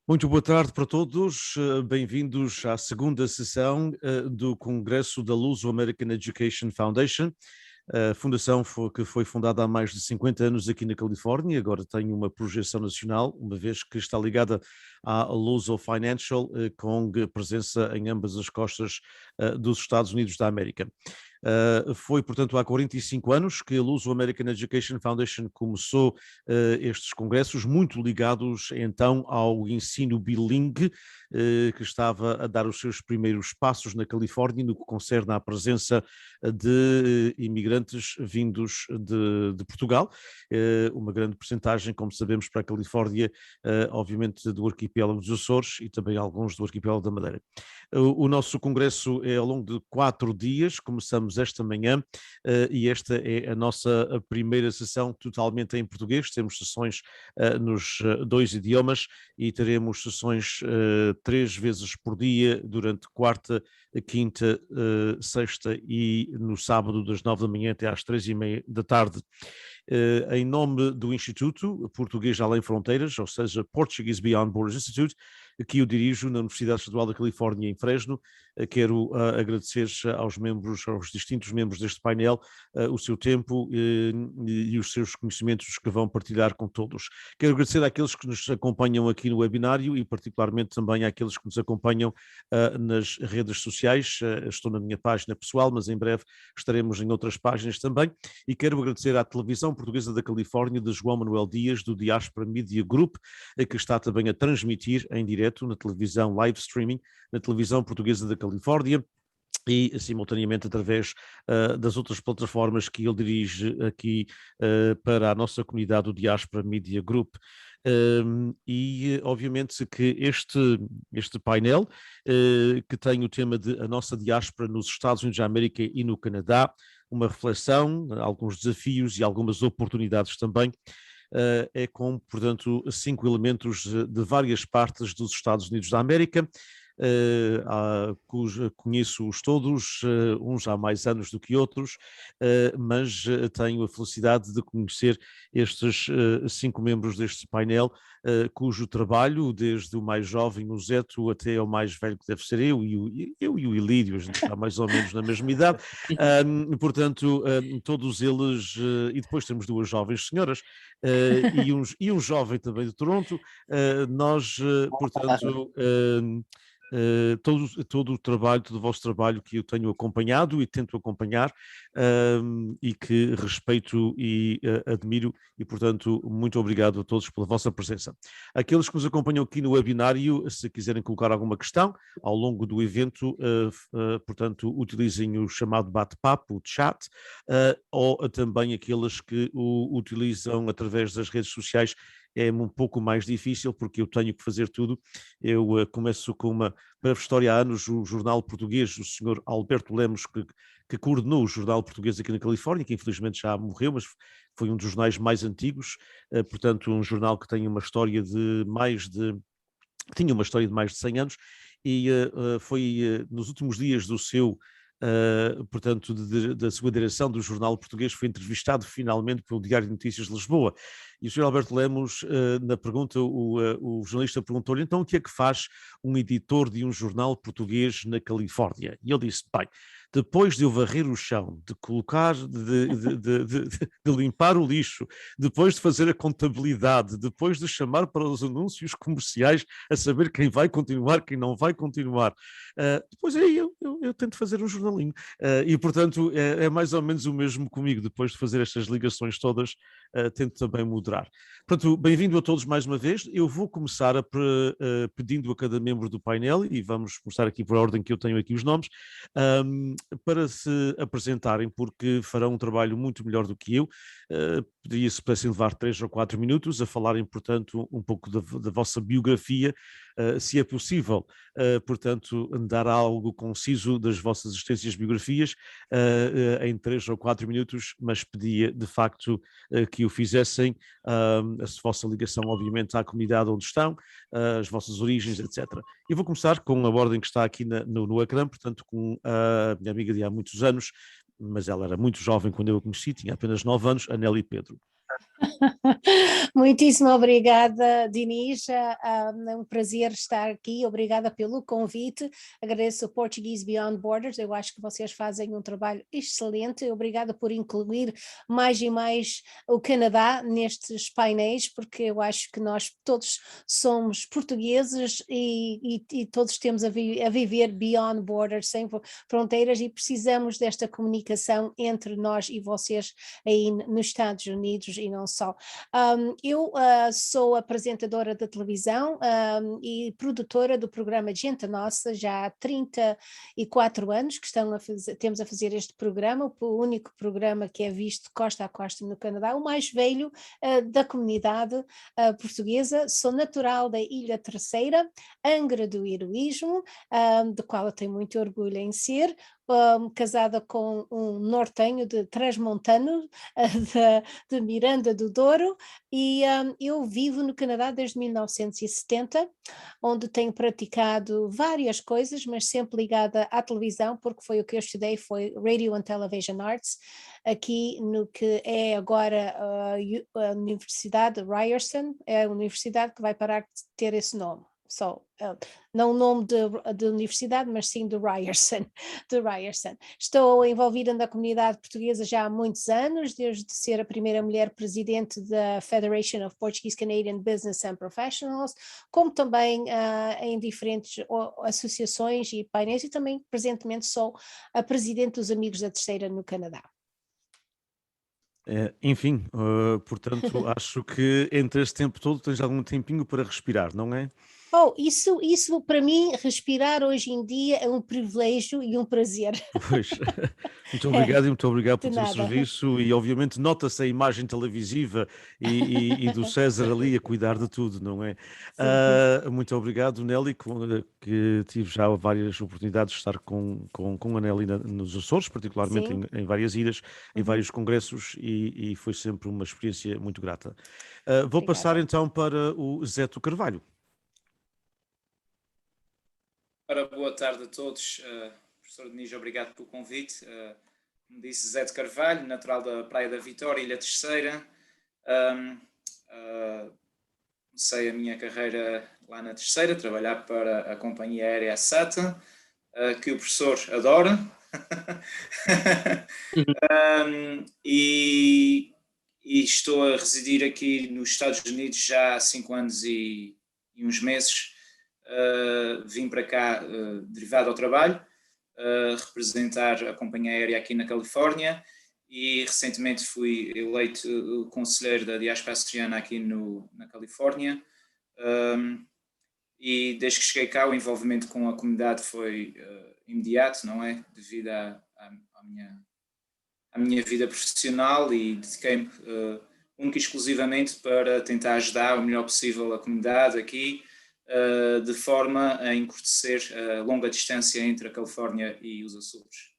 Muito boa tarde para todos, bem-vindos à segunda sessão do Congresso da Luso American Education Foundation. A fundação que foi fundada há mais de 50 anos aqui na Califórnia, agora tem uma projeção nacional, uma vez que está ligada à Luso Financial, com presença em ambas as costas dos Estados Unidos da América. Foi, portanto, há 45 anos que a Luso American Education Foundation começou estes congressos, muito ligados então ao ensino bilingue, que estava a dar os seus primeiros passos na Califórnia, no que concerne à presença de imigrantes vindos de Portugal, uma grande percentagem, como sabemos, para a Califórnia, obviamente do arquipélago dos Açores e também alguns do arquipélago da Madeira. O nosso congresso é ao longo de 4 dias, começamos esta manhã e esta é a nossa primeira sessão totalmente em português. Temos sessões nos dois idiomas e teremos sessões 3 vezes por dia durante quarta, quinta, sexta e no sábado das 9 da manhã até às 3h30 da tarde. Em nome do Instituto Português Além Fronteiras, ou seja, Portuguese Beyond Borders Institute, que eu dirijo na Universidade Estadual da Califórnia em Fresno. Quero agradecer aos membros, aos distintos membros deste painel, o seu tempo e os seus conhecimentos que vão partilhar com todos. Quero agradecer àqueles que nos acompanham aqui no webinário e particularmente também àqueles que nos acompanham nas redes sociais. Estou na minha página pessoal, mas em breve estaremos em outras páginas também. E quero agradecer à Televisão Portuguesa da Califórnia, de João Manuel Dias, do Diaspora Media Group, que está também a transmitir em direto na televisão live streaming, na Televisão Portuguesa da Califórnia, e simultaneamente através das outras plataformas que ele dirige aqui para a nossa comunidade do Diaspora Media Group. Obviamente que este painel, que tem o tema de a nossa diáspora nos Estados Unidos da América e no Canadá, uma reflexão, alguns desafios e algumas oportunidades também, é com, portanto, 5 elementos de várias partes dos Estados Unidos da América. Conheço-os todos, uns há mais anos do que outros, mas tenho a felicidade de conhecer estes 5 membros deste painel, cujo trabalho, desde o mais jovem, o Zeto, até ao mais velho, que deve ser eu e o Ilírio, a gente está mais ou menos na mesma idade. Portanto, todos eles, e depois temos 2 jovens senhoras, e um jovem também de Toronto. Nós, portanto, todo o trabalho, todo o vosso trabalho que eu tenho acompanhado e tento acompanhar, e que respeito e admiro, e portanto muito obrigado a todos pela vossa presença. Aqueles que nos acompanham aqui no webinário, se quiserem colocar alguma questão ao longo do evento, portanto utilizem o chamado bate-papo, o chat, ou também aqueles que o utilizam através das redes sociais. É um pouco mais difícil porque eu tenho que fazer tudo. Eu começo com uma breve história. Há anos o jornal português, o senhor Alberto Lemos, que coordenou o jornal português aqui na Califórnia, que infelizmente já morreu, mas foi um dos jornais mais antigos, portanto um jornal que tem uma história de tinha uma história de mais de 100 anos, e foi nos últimos dias do seu portanto, da sua direção do jornal português, foi entrevistado finalmente pelo Diário de Notícias de Lisboa. E o Sr. Alberto Lemos, na pergunta, o jornalista perguntou-lhe, então o que é que faz um editor de um jornal português na Califórnia? E ele disse, bem, depois de eu varrer o chão, de colocar, de limpar o lixo, depois de fazer a contabilidade, depois de chamar para os anúncios comerciais a saber quem vai continuar, quem não vai continuar, depois aí eu tento fazer um jornalinho. E, portanto, é mais ou menos o mesmo comigo. Depois de fazer estas ligações todas, tento também moderar. Portanto, bem-vindo a todos mais uma vez. Eu vou começar pedindo a cada membro do painel, e vamos começar aqui por ordem que eu tenho aqui os nomes, para se apresentarem, porque farão um trabalho muito melhor do que eu. Poderia-se pudessem levar 3 ou 4 minutos a falarem, portanto, um pouco da vossa biografia, se é possível, portanto, dar algo conciso das vossas existências, biografias, em 3 ou 4 minutos, mas pedia de facto que o fizessem, a vossa ligação, obviamente, à comunidade onde estão, as vossas origens, etc. Eu vou começar com a ordem que está aqui no ecrã, portanto, com a minha amiga de há muitos anos, mas ela era muito jovem quando eu a conheci, tinha apenas 9 anos, a Nelly Pedro. Muitíssimo obrigada, Dinis. É um prazer estar aqui. Obrigada pelo convite. Agradeço o Portuguese Beyond Borders. Eu acho que vocês fazem um trabalho excelente. Obrigada por incluir mais e mais o Canadá nestes painéis, porque eu acho que nós todos somos portugueses e todos temos a viver beyond borders, sem fronteiras, e precisamos desta comunicação entre nós e vocês aí nos Estados Unidos e não só. Eu sou apresentadora de televisão e produtora do programa Gente Nossa, já há 34 anos que temos a fazer este programa, o único programa que é visto costa a costa no Canadá, o mais velho da comunidade portuguesa. Sou natural da Ilha Terceira, Angra do Heroísmo, do qual eu tenho muito orgulho em ser. Casada com um nortenho de Transmontano, de Miranda do Douro, e eu vivo no Canadá desde 1970, onde tenho praticado várias coisas, mas sempre ligada à televisão, porque foi o que eu estudei, foi Radio and Television Arts, aqui no que é agora a Universidade de Ryerson, é a universidade que vai parar de ter esse nome. Não o nome de universidade, mas sim de Ryerson, de Ryerson. Estou envolvida na comunidade portuguesa já há muitos anos, desde ser a primeira mulher presidente da Federation of Portuguese Canadian Business and Professionals, como também em diferentes associações e painéis, e também presentemente sou a presidente dos Amigos da Terceira no Canadá. Enfim, portanto, acho que entre este tempo todo tens algum tempinho para respirar, não é? Isso para mim, respirar hoje em dia é um privilégio e um prazer. Pois, muito obrigado e muito obrigado De pelo teu nada. serviço e obviamente nota-se a imagem televisiva e do César ali a cuidar de tudo, não é? Muito obrigado, Nelly, que tive já várias oportunidades de estar com a Nelly nos Açores, particularmente em várias ilhas, em vários congressos e foi sempre uma experiência muito grata. Vou passar então para o Zé Carvalho. Ora, boa tarde a todos. Professor Dinis, obrigado pelo convite. Como disse, Zé de Carvalho, natural da Praia da Vitória, Ilha Terceira. Comecei a minha carreira lá na Terceira, trabalhar para a companhia aérea SATA, que o professor adora. E estou a residir aqui nos Estados Unidos já há 5 anos e uns meses. Vim para cá derivado ao trabalho, representar a companhia aérea aqui na Califórnia, e recentemente fui eleito conselheiro da diáspora açoriana aqui na Califórnia, e desde que cheguei cá o envolvimento com a comunidade foi imediato, não é? Devido à minha vida profissional, e dediquei-me única e exclusivamente para tentar ajudar o melhor possível a comunidade aqui, de forma a encurtecer a longa distância entre a Califórnia e os Açores.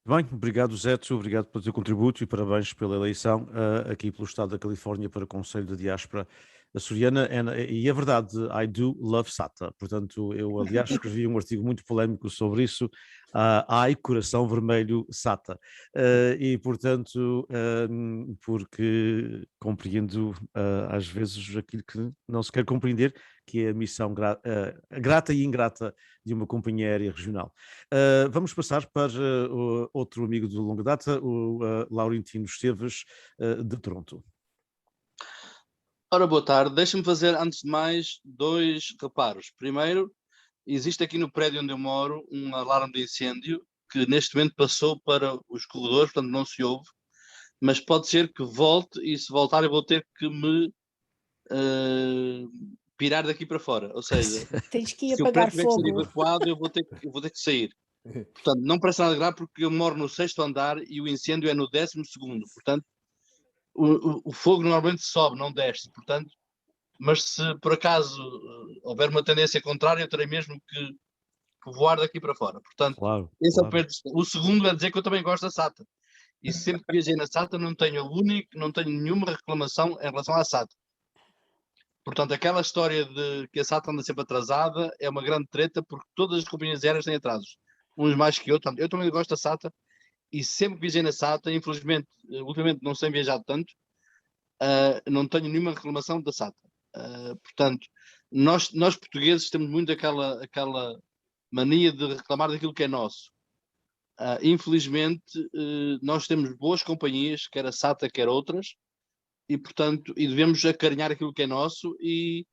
Bem, obrigado Zé, obrigado pelo teu contributo e parabéns pela eleição aqui pelo Estado da Califórnia para o Conselho da Diáspora açoriana. E é verdade, I do love SATA, portanto eu aliás escrevi um artigo muito polémico sobre isso, ai coração vermelho SATA, e portanto porque compreendo às vezes aquilo que não se quer compreender, que é a missão grata e ingrata de uma companhia aérea regional. Vamos passar para outro amigo de longa data, o Laurentino Esteves, de Toronto. Ora, boa tarde. Deixa-me fazer, antes de mais, 2 reparos. Primeiro, existe aqui no prédio onde eu moro um alarme de incêndio que neste momento passou para os corredores, portanto não se ouve, mas pode ser que volte, e se voltar eu vou ter que me pirar daqui para fora. Ou seja, tens que ir se apagar o prédio tiver que ser fogo. evacuado, eu vou ter que sair. Portanto, não parece nada grave porque eu moro no 6º andar e o incêndio é no 12º. Portanto, o fogo normalmente sobe, não desce. Portanto, mas se por acaso houver uma tendência contrária, eu terei mesmo que voar daqui para fora. Portanto, claro, esse claro. É o segundo é dizer que eu também gosto da SATA. E sempre que viajei na SATA não tenho nenhuma reclamação em relação à SATA. Portanto, aquela história de que a SATA anda sempre atrasada é uma grande treta, porque todas as companhias aéreas têm atrasos, uns mais que outros. Eu também gosto da SATA e sempre que viajei na SATA, infelizmente, ultimamente não tenho viajado tanto, não tenho nenhuma reclamação da SATA. Portanto, nós portugueses temos muito aquela mania de reclamar daquilo que é nosso. Infelizmente, nós temos boas companhias, quer a SATA, quer outras, e portanto, devemos acarinhar aquilo que é nosso e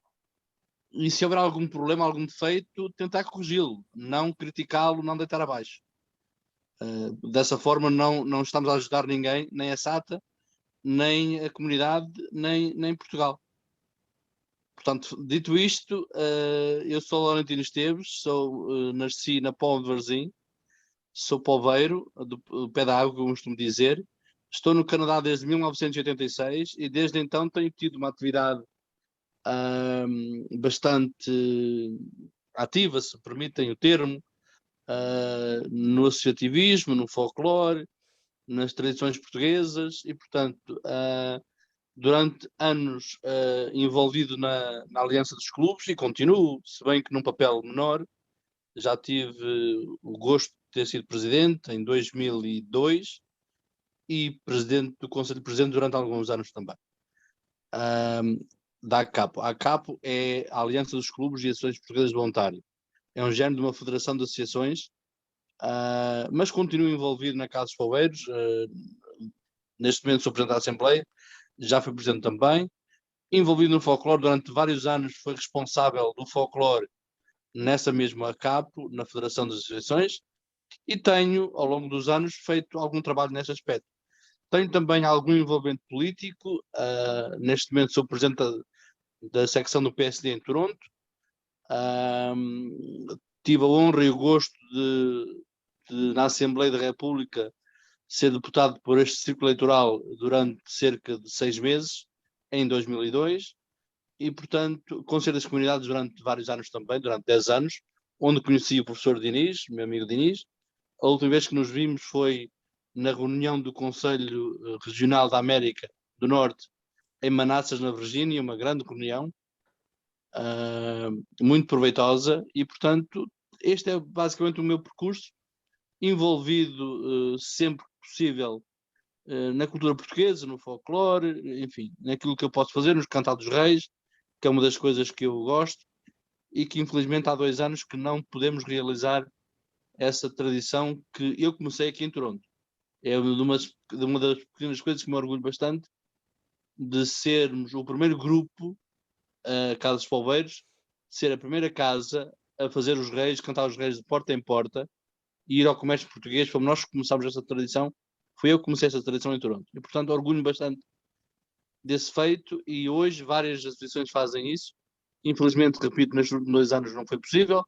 se houver algum problema, algum defeito, tentar corrigi-lo, não criticá-lo, não deitar abaixo. Dessa forma não estamos a ajudar ninguém, nem a SATA, nem a comunidade, nem Portugal. Portanto, dito isto, eu sou Laurentino Esteves, nasci na Póvoa de Varzim, sou poveiro, do pé da água, como costumo dizer. Estou no Canadá desde 1986 e desde então tenho tido uma atividade bastante ativa, se permitem o termo, no associativismo, no folclore, nas tradições portuguesas e, portanto, durante anos envolvido na Aliança dos Clubes e continuo, se bem que num papel menor. Já tive o gosto de ter sido presidente em 2002 e presidente do Conselho de Presidente durante alguns anos também. Da ACAPO. A ACAPO é a Aliança dos Clubes e Associações Portuguesas de Voluntário. É um género de uma federação de associações, mas continuo envolvido na Casa dos Poveiros. Neste momento sou presidente da Assembleia, já fui presidente também. Envolvido no folclore, durante vários anos foi responsável do folclore nessa mesma ACAPO, na Federação das Associações, e tenho, ao longo dos anos, feito algum trabalho nesse aspecto. Tenho também algum envolvimento político, neste momento sou presidente da secção do PSD em Toronto, tive a honra e o gosto de, na Assembleia da República, ser deputado por este círculo eleitoral durante cerca de 6 meses, em 2002, e, portanto, Conselho das Comunidades durante vários anos também, durante 10 anos, onde conheci o professor Diniz, meu amigo Diniz. A última vez que nos vimos foi na reunião do Conselho Regional da América do Norte, em Manassas, na Virgínia, uma grande reunião, muito proveitosa, e, portanto, este é basicamente o meu percurso, envolvido sempre que possível na cultura portuguesa, no folclore, enfim, naquilo que eu posso fazer, nos Cantados dos Reis, que é uma das coisas que eu gosto e que infelizmente há 2 anos que não podemos realizar essa tradição que eu comecei aqui em Toronto. É uma das pequenas coisas que me orgulho bastante, de sermos o primeiro grupo, Casa dos Poveiros, ser a primeira casa a fazer os reis, cantar os reis de porta em porta e ir ao comércio português. Fomos nós que começámos essa tradição, foi eu que comecei essa tradição em Toronto. E portanto orgulho-me bastante desse feito, e hoje várias associações fazem isso. Infelizmente, repito, nestes últimos 2 anos não foi possível.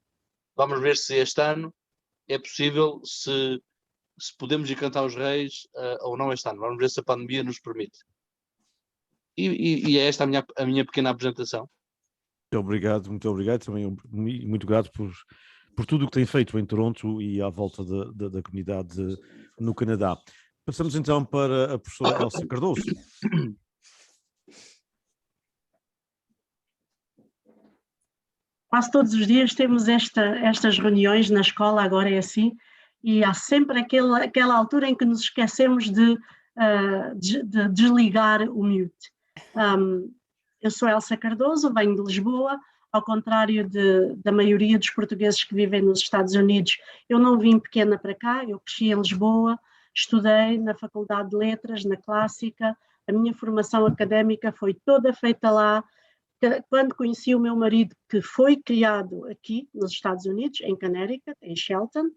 Vamos ver se este ano é possível, se podemos ir cantar os reis ou não este ano. Vamos ver se a pandemia nos permite. E é esta a minha pequena apresentação. Muito obrigado. Também muito grato por tudo o que tem feito em Toronto e à volta da comunidade no Canadá. Passamos então para a professora Elsa Cardoso. Quase todos os dias temos estas reuniões na escola, agora é assim, e há sempre aquela altura em que nos esquecemos de desligar o mute. Eu sou Elsa Cardoso, venho de Lisboa, ao contrário da maioria dos portugueses que vivem nos Estados Unidos. Eu não vim pequena para cá, eu cresci em Lisboa, estudei na Faculdade de Letras, na Clássica, a minha formação académica foi toda feita lá. Quando conheci o meu marido, que foi criado aqui nos Estados Unidos, em Connecticut, em Shelton,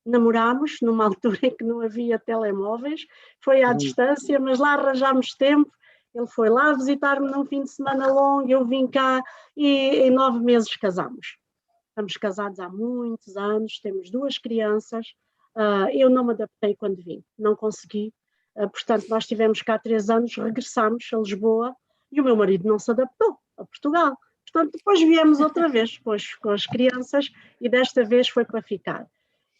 namorámos numa altura em que não havia telemóveis, foi à distância, mas lá arranjámos tempo. Ele foi lá visitar-me num fim de semana longo, eu vim cá e em 9 meses casámos. Estamos casados há muitos anos, temos 2 crianças. Eu não me adaptei quando vim, não consegui. Portanto, nós estivemos cá 3 anos, regressámos a Lisboa, e o meu marido não se adaptou a Portugal. Portanto, depois viemos outra vez com as crianças e desta vez foi para ficar.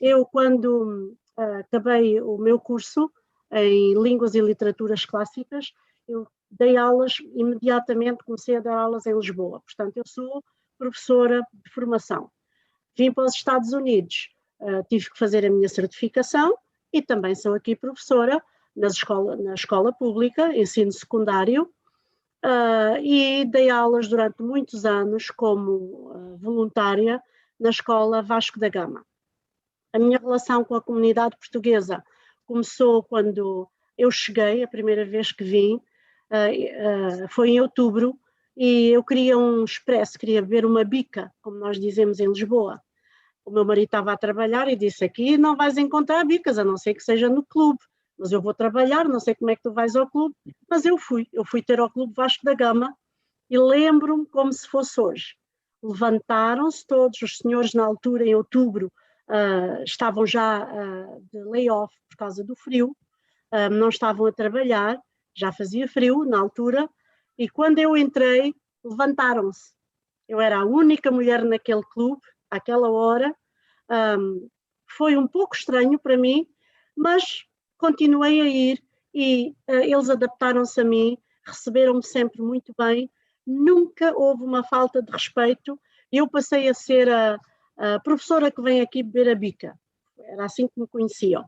Eu, quando acabei o meu curso em Línguas e Literaturas Clássicas, eu dei aulas, imediatamente comecei a dar aulas em Lisboa. Portanto, eu sou professora de formação. Vim para os Estados Unidos, tive que fazer a minha certificação e também sou aqui professora na escola pública, ensino secundário, e dei aulas durante muitos anos como voluntária na escola Vasco da Gama. A minha relação com a comunidade portuguesa começou quando eu cheguei, a primeira vez que vim, foi em outubro, e eu queria um expresso, queria beber uma bica, como nós dizemos em Lisboa. O meu marido estava a trabalhar e disse: aqui não vais encontrar bicas, a não ser que seja no clube, mas eu vou trabalhar, não sei como é que tu vais ao clube, mas eu fui ter ao clube Vasco da Gama e lembro-me como se fosse hoje. Levantaram-se todos os senhores na altura, em outubro, estavam já de layoff por causa do frio, não estavam a trabalhar, já fazia frio na altura, e quando eu entrei, levantaram-se. Eu era a única mulher naquele clube, àquela hora. Foi um pouco estranho para mim, mas continuei a ir e eles adaptaram-se a mim, receberam-me sempre muito bem, nunca houve uma falta de respeito. Eu passei a ser a professora que vem aqui beber a bica, era assim que me conheciam.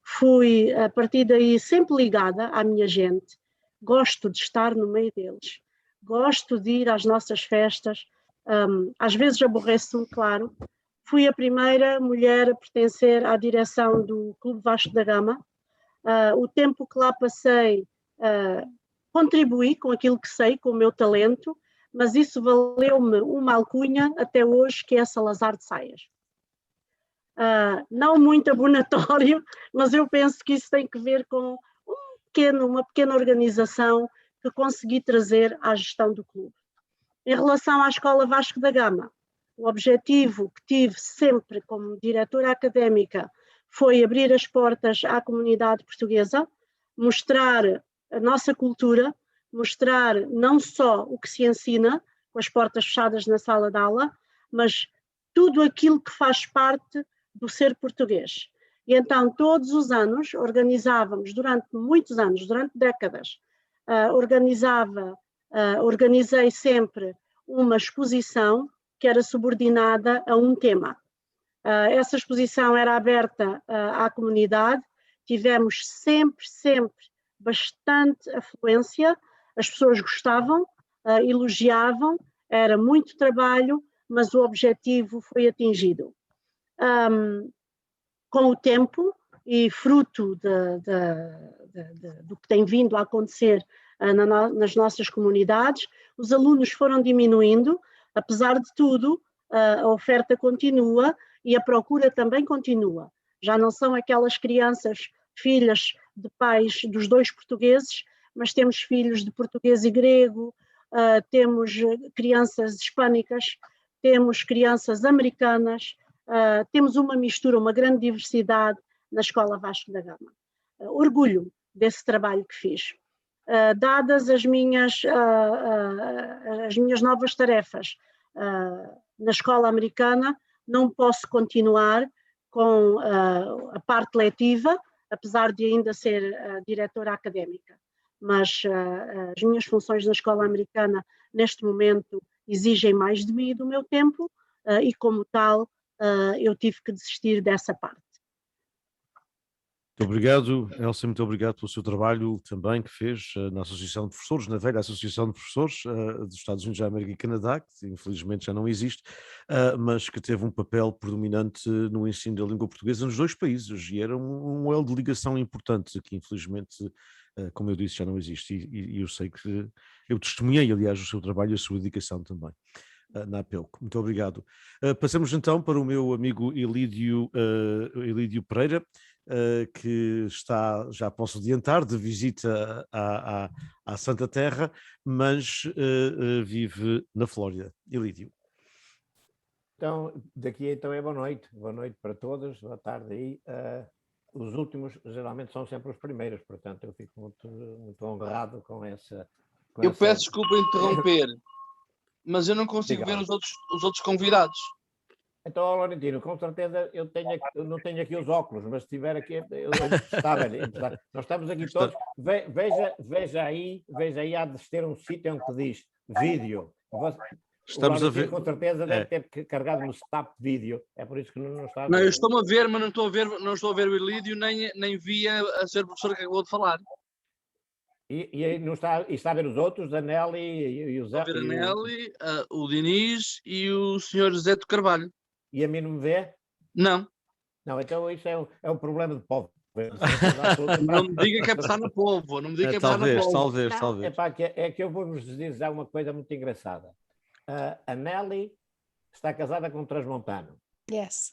Fui, a partir daí, sempre ligada à minha gente, gosto de estar no meio deles, gosto de ir às nossas festas, às vezes aborreço-me, claro. Fui a primeira mulher a pertencer à direção do Clube Vasco da Gama. O tempo que lá passei, contribuí com aquilo que sei, com o meu talento, mas isso valeu-me uma alcunha até hoje, que é Salazar de Saias. Não muito abonatório, mas eu penso que isso tem que ver com uma pequena organização que consegui trazer à gestão do clube. Em relação à Escola Vasco da Gama, o objetivo que tive sempre como diretora académica foi abrir as portas à comunidade portuguesa, mostrar a nossa cultura, mostrar não só o que se ensina, com as portas fechadas na sala de aula, mas tudo aquilo que faz parte do ser português. E então, todos os anos, organizávamos, durante muitos anos, durante décadas, organizei sempre uma exposição que era subordinada a um tema. Essa exposição era aberta à comunidade, tivemos sempre bastante afluência, as pessoas gostavam, elogiavam, era muito trabalho, mas o objetivo foi atingido. Com o tempo e fruto do que tem vindo a acontecer nas nossas comunidades, os alunos foram diminuindo. Apesar de tudo, a oferta continua e a procura também continua. Já não são aquelas crianças, filhas de pais dos dois portugueses, mas temos filhos de português e grego, temos crianças hispânicas, temos crianças americanas, temos uma mistura, uma grande diversidade na Escola Vasco da Gama. Orgulho desse trabalho que fiz. Dadas as minhas novas tarefas na escola americana, não posso continuar com a parte letiva, apesar de ainda ser diretora académica. Mas as minhas funções na escola americana, neste momento, exigem mais de mim e do meu tempo, e como tal, eu tive que desistir dessa parte. Muito obrigado, Elsa, muito obrigado pelo seu trabalho também que fez na Associação de Professores, na velha Associação de Professores dos Estados Unidos da América e Canadá, que infelizmente já não existe, mas que teve um papel predominante no ensino da língua portuguesa nos dois países, e era um elo de ligação importante que infelizmente, como eu disse, já não existe, e eu sei que eu testemunhei, aliás, o seu trabalho e a sua dedicação também na APELC. Muito obrigado. Passamos então para o meu amigo Elídio Pereira, que está, já posso adiantar, de visita à Santa Terra, mas vive na Flórida. Elídio. Então, daqui então é boa noite para todos, boa tarde aí. Os últimos geralmente são sempre os primeiros, portanto eu fico muito honrado com essa... Eu peço desculpa interromper, mas eu não consigo ver os outros convidados. Então, Laurentino, com certeza eu não tenho aqui os óculos, mas se tiver aqui, está bem. Nós estamos aqui todos. Veja aí, há de ter um sítio onde diz vídeo. Estamos a ver. Com certeza deve ter carregado no Snap vídeo, é por isso que não está a ver. Não, eu estou-me a ver, mas não estou a ver o Ilídio, nem vi a ser professor que acabou de falar. E não está, e está a ver os outros, a Nelly e o Zé. Estou a ver a Nelly, o Diniz e o Sr. José de Carvalho. E a mim não me vê? Não. Não, então isso é um problema de povo. Não me diga que é passar no povo, não me diga que é passar no povo. Talvez. É que eu vou-vos dizer uma coisa muito engraçada. A Nelly está casada com um transmontano. Yes.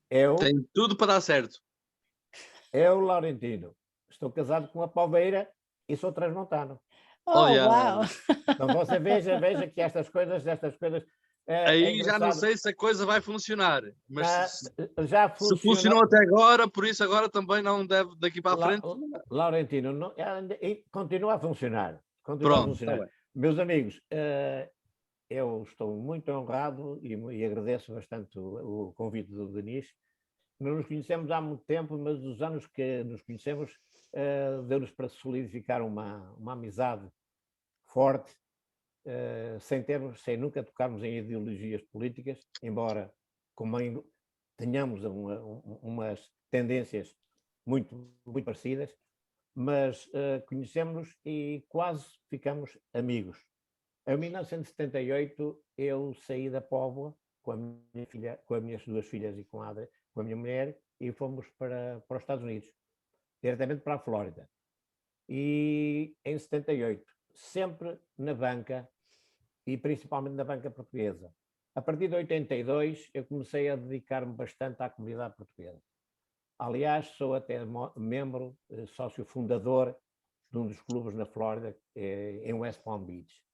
Tem tudo para dar certo. Eu, Laurentino, estou casado com a Palmeira e sou transmontano. Uau! Então você veja que estas coisas aí já não sei se a coisa vai funcionar, mas já se funcionou até agora, por isso agora também não deve daqui para a frente. Laurentino, continua a funcionar. Pronto, tá bem. Meus amigos, eu estou muito honrado e agradeço bastante o convite do Diniz. Nós nos conhecemos há muito tempo, mas os anos que nos conhecemos deu-nos para solidificar uma amizade forte, sem nunca tocarmos em ideologias políticas, embora tenhamos umas tendências muito, muito parecidas, mas conhecemos-nos e quase ficamos amigos. Em 1978 eu saí da Póvoa com a minha filha, com as minhas duas filhas e com a minha mulher, e fomos para os Estados Unidos, diretamente para a Flórida. E em 78, sempre na banca, e principalmente na banca portuguesa. A partir de 82, eu comecei a dedicar-me bastante à comunidade portuguesa. Aliás, sou até membro, sócio fundador de um dos clubes na Flórida, em West Palm Beach.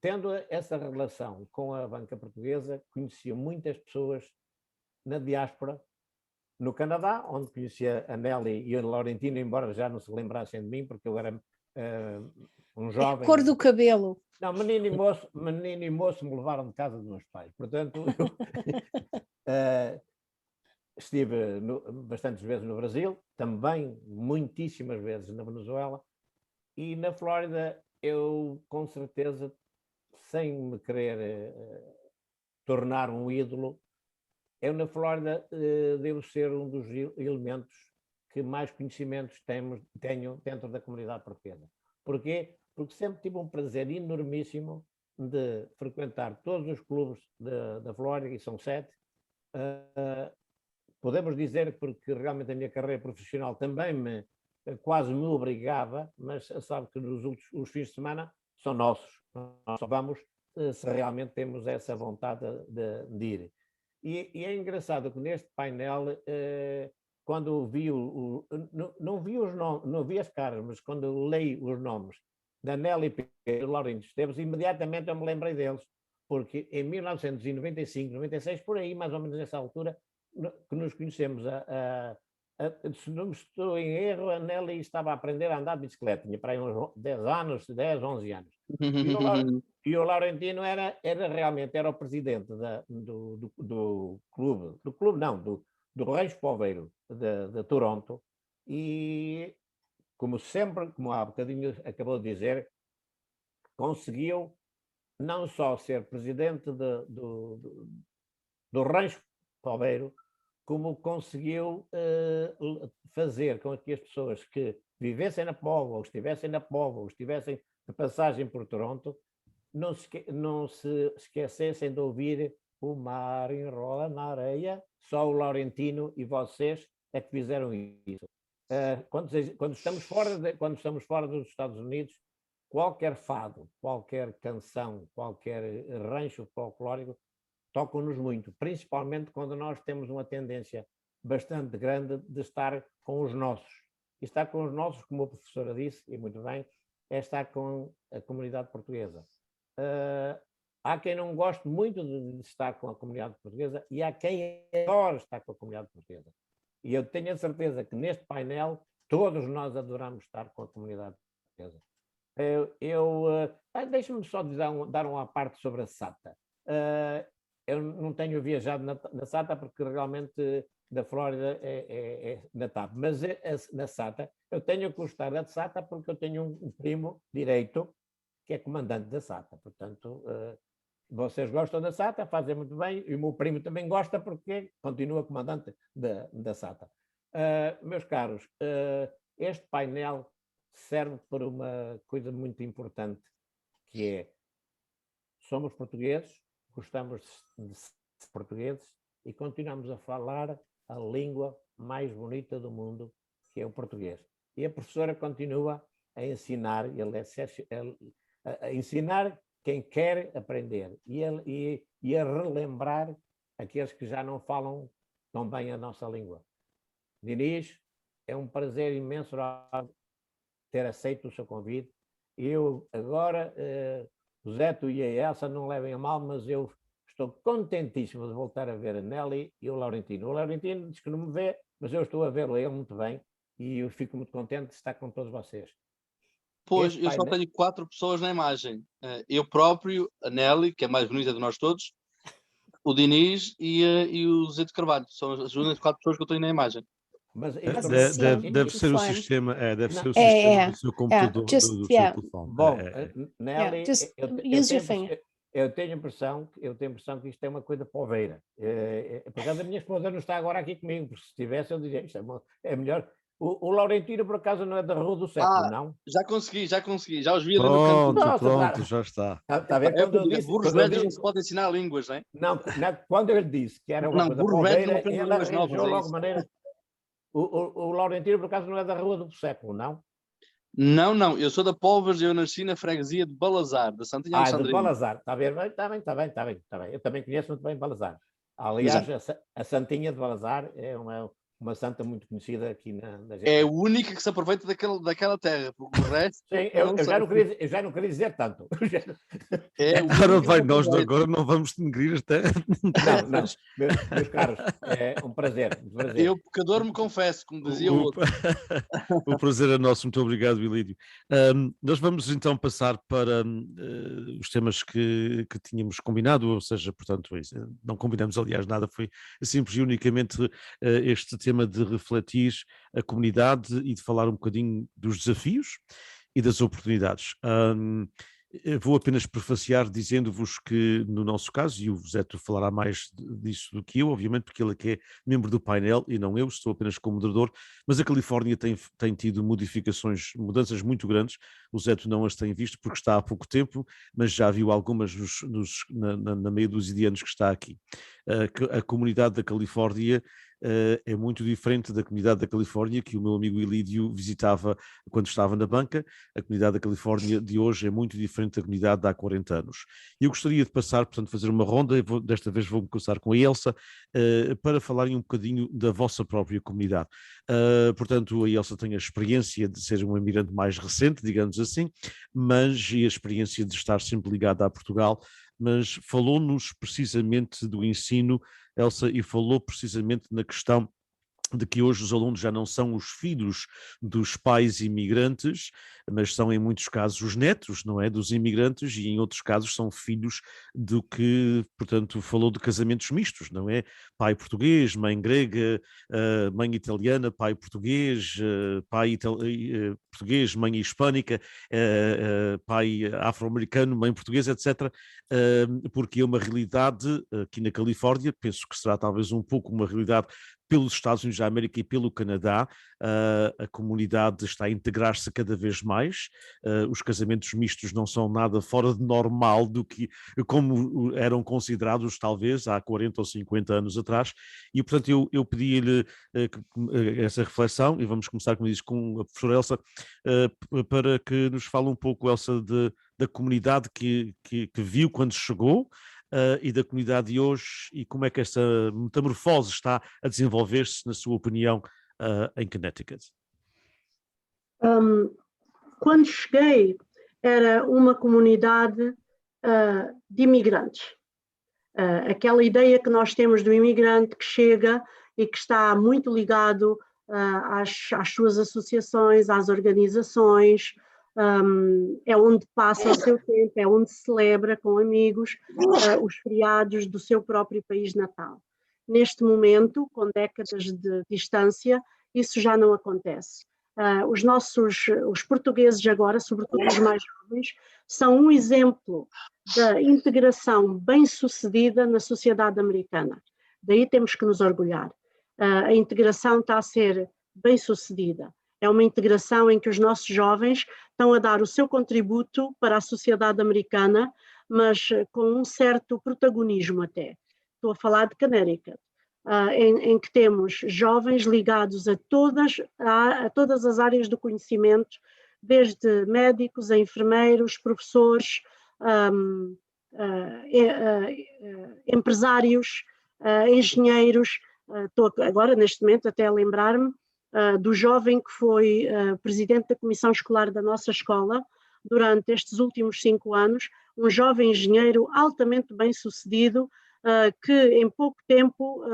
Tendo essa relação com a banca portuguesa, conhecia muitas pessoas na diáspora, no Canadá, onde conhecia a Nelly e o Laurentino, embora já não se lembrassem de mim, porque eu era um jovem. A cor do cabelo. Não, menino e moço me levaram de casa dos meus pais. Portanto, estive bastantes vezes no Brasil, também muitíssimas vezes na Venezuela, e na Flórida eu, com certeza, sem me querer tornar um ídolo, eu na Flórida devo ser um dos elementos que mais conhecimentos tenho dentro da comunidade portuguesa. Porquê? Porque sempre tive um prazer enormíssimo de frequentar todos os clubes da Flórida, e são 7. Podemos dizer porque realmente a minha carreira profissional também quase me obrigava, mas sabe que os fins de semana são nossos. Nós só vamos se realmente temos essa vontade de ir. E é engraçado que neste painel, quando vi não vi os nomes, não vi as caras, mas quando leio os nomes da Nelly e do Laurentino Esteves, imediatamente eu me lembrei deles, porque em 1995, 96, por aí, mais ou menos nessa altura, que nos conhecemos, se não me estou em erro, a Nelly estava a aprender a andar de bicicleta, tinha para aí uns 10, 11 anos. E o Laurentino era realmente o presidente do Rancho Poveiro de Toronto, e como há bocadinho acabou de dizer, conseguiu não só ser presidente do Rancho Poveiro, como conseguiu fazer com que as pessoas que vivessem na Póvoa, ou estivessem na Póvoa, ou estivessem de passagem por Toronto, não se esquecessem de ouvir o mar enrola na areia. Só o Laurentino e vocês é que fizeram isso. Quando estamos fora dos Estados Unidos, qualquer fado, qualquer canção, qualquer rancho folclórico tocam-nos muito, principalmente quando nós temos uma tendência bastante grande de estar com os nossos. E estar com os nossos, como a professora disse, e muito bem, é estar com a comunidade portuguesa. Há quem não goste muito de estar com a comunidade portuguesa e há quem adora estar com a comunidade portuguesa. E eu tenho a certeza que neste painel todos nós adoramos estar com a comunidade portuguesa. Deixe-me só dar uma parte sobre a SATA. Eu não tenho viajado na SATA porque realmente da Flórida é na TAP, mas na SATA eu tenho que gostar da SATA porque eu tenho um primo direito que é comandante da SATA. Portanto, vocês gostam da SATA, fazem muito bem, e o meu primo também gosta porque continua comandante da SATA. Meus caros, este painel serve para uma coisa muito importante, que é, somos portugueses, gostamos de ser portugueses e continuamos a falar a língua mais bonita do mundo, que é o português. E a professora continua a ensinar, a ensinar quem quer aprender e a relembrar aqueles que já não falam tão bem a nossa língua. Diniz, é um prazer imenso ter aceito o seu convite. Eu agora, o Zeto e a Elsa, não levem a mal, mas eu estou contentíssimo de voltar a ver a Nelly e o Laurentino. O Laurentino diz que não me vê, mas eu estou a vê-lo ele muito bem e eu fico muito contente de estar com todos vocês. Pois, eu só tenho 4 pessoas na imagem. Eu próprio, a Nelly, que é a mais bonita de nós todos, o Diniz e o Zeto Carvalho. São as únicas 4 pessoas que eu tenho na imagem. Mas deve ser o sistema, deve ser o sistema do seu computador, do seu telefone. Bom, Nelly, eu tenho a impressão que isto é uma coisa poveira. Por acaso a minha esposa não está agora aqui comigo, porque se estivesse eu dizia, isto é melhor. O Laurentino, por acaso, não é da Rua do Século, não? Já consegui, já os vi ali no canto. Pronto, já está. Está a ver? Burros velhos não se pode ensinar línguas, não é? Não, quando eu lhe disse que era uma coisa poveira, ele arranjou logo maneira. O Laurentino, por acaso, não é da Rua do Século, não? Não, eu sou da Póvoas e eu nasci na freguesia de Balazar, da Santinha Alexandrina. De Balazar, está bem. Eu também conheço muito bem Balazar. Aliás, a Santinha de Balazar é uma santa muito conhecida aqui na gente. É a única que se aproveita daquela terra, porque o resto... Sim, eu já não queria dizer tanto. Agora não vamos denegrir até... Não, meus caros, é um prazer. Eu, pecador, me confesso, como dizia o outro. O prazer é nosso, muito obrigado, Ilídio. Nós vamos então passar para os temas que tínhamos combinado, ou seja, portanto, não combinamos aliás nada, foi simples e unicamente este tema de refletir a comunidade e de falar um bocadinho dos desafios e das oportunidades. Vou apenas prefaciar dizendo-vos que, no nosso caso, e o Zeto falará mais disso do que eu, obviamente, porque ele é que é membro do painel e não eu, estou apenas como moderador, mas a Califórnia tem tido mudanças muito grandes. O Zeto não as tem visto porque está há pouco tempo, mas já viu algumas na meia dúzia de anos que está aqui. A comunidade da Califórnia é muito diferente da comunidade da Califórnia que o meu amigo Ilídio visitava quando estava na banca. A comunidade da Califórnia de hoje é muito diferente da comunidade de há 40 anos. E eu gostaria de passar, portanto, fazer uma ronda, desta vez vou começar com a Elsa, para falarem um bocadinho da vossa própria comunidade. Portanto, a Elsa tem a experiência de ser uma imigrante mais recente, digamos assim, e a experiência de estar sempre ligada a Portugal, mas falou-nos precisamente do ensino, Elsa, e falou precisamente na questão de que hoje os alunos já não são os filhos dos pais imigrantes, mas são em muitos casos os netos, não é, dos imigrantes, e em outros casos são filhos do que, portanto, falou de casamentos mistos, não é? Pai português, mãe grega, mãe italiana, pai português, português, mãe hispânica, pai afro-americano, mãe portuguesa, etc., porque é uma realidade aqui na Califórnia, penso que será talvez um pouco uma realidade pelos Estados Unidos da América e pelo Canadá. A comunidade está a integrar-se cada vez mais, os casamentos mistos não são nada fora de normal do que como eram considerados talvez há 40 ou 50 anos atrás, e portanto eu pedi-lhe essa reflexão, e vamos começar, como diz, com a professora Elsa, para que nos fale um pouco, Elsa, da comunidade que viu quando chegou, e da comunidade de hoje, e como é que esta metamorfose está a desenvolver-se, na sua opinião, em Connecticut? Quando cheguei, era uma comunidade de imigrantes. Aquela ideia que nós temos do imigrante que chega e que está muito ligado às suas associações, às organizações, é onde passa o seu tempo, é onde celebra com amigos os feriados do seu próprio país natal. Neste momento, com décadas de distância, isso já não acontece. Os portugueses agora, sobretudo os mais jovens, são um exemplo da integração bem-sucedida na sociedade americana. Daí temos que nos orgulhar. A integração está a ser bem-sucedida. É uma integração em que os nossos jovens estão a dar o seu contributo para a sociedade americana, mas com um certo protagonismo até. Estou a falar de Connecticut, em que temos jovens ligados a todas as áreas do conhecimento, desde médicos a enfermeiros, professores, empresários, engenheiros. Estou agora, neste momento, até a lembrar-me do jovem que foi presidente da comissão escolar da nossa escola durante estes últimos 5 anos, um jovem engenheiro altamente bem-sucedido, que em pouco tempo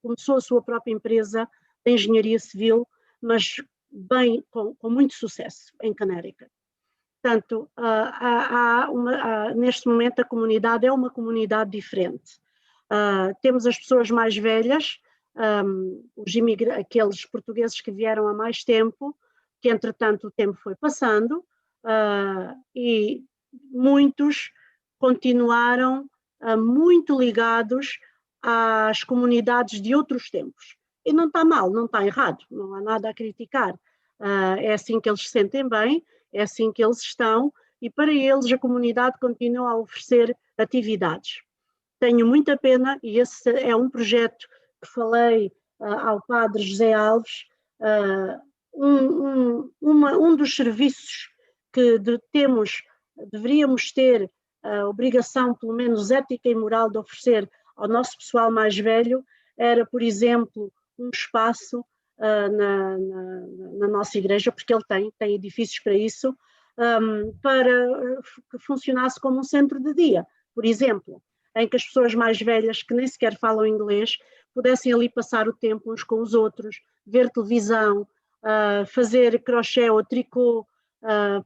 começou a sua própria empresa de engenharia civil, mas com muito sucesso em Connecticut. Portanto, neste momento a comunidade é uma comunidade diferente. Temos as pessoas mais velhas, aqueles portugueses que vieram há mais tempo, que entretanto o tempo foi passando, e muitos continuaram muito ligados às comunidades de outros tempos. E não está mal, não está errado, não há nada a criticar. É assim que eles se sentem bem, é assim que eles estão, e para eles a comunidade continua a oferecer atividades. Tenho muita pena, e esse é um projeto que falei ao padre José Alves, um dos serviços que deveríamos ter a obrigação, pelo menos ética e moral, de oferecer ao nosso pessoal mais velho, era, por exemplo, um espaço na nossa igreja, porque ele tem edifícios para isso, para que funcionasse como um centro de dia, por exemplo, em que as pessoas mais velhas, que nem sequer falam inglês, pudessem ali passar o tempo uns com os outros, ver televisão, fazer crochê ou tricô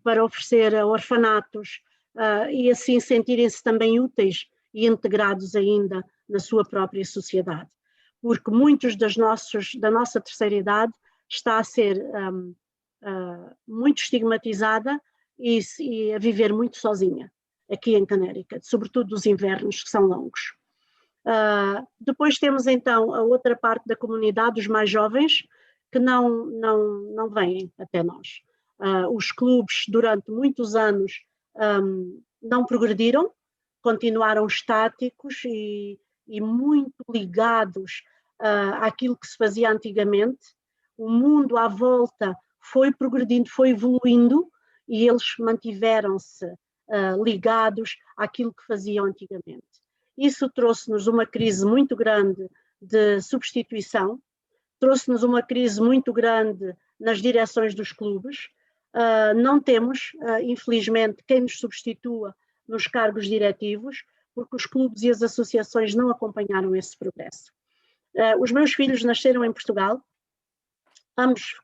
para oferecer a orfanatos, e assim sentirem-se também úteis e integrados ainda na sua própria sociedade. Porque muitos da nossa terceira idade está a ser muito estigmatizada e a viver muito sozinha, aqui em Connecticut, sobretudo nos invernos, que são longos. Depois temos então a outra parte da comunidade, os mais jovens, que não vêm até nós. Os clubes, durante muitos anos, não progrediram, continuaram estáticos e muito ligados àquilo que se fazia antigamente. O mundo à volta foi progredindo, foi evoluindo, e eles mantiveram-se ligados àquilo que faziam antigamente. Isso trouxe-nos uma crise muito grande de substituição, trouxe-nos uma crise muito grande nas direções dos clubes. Não temos, infelizmente, quem nos substitua nos cargos diretivos, porque os clubes e as associações não acompanharam esse progresso. Os meus filhos nasceram em Portugal, ambos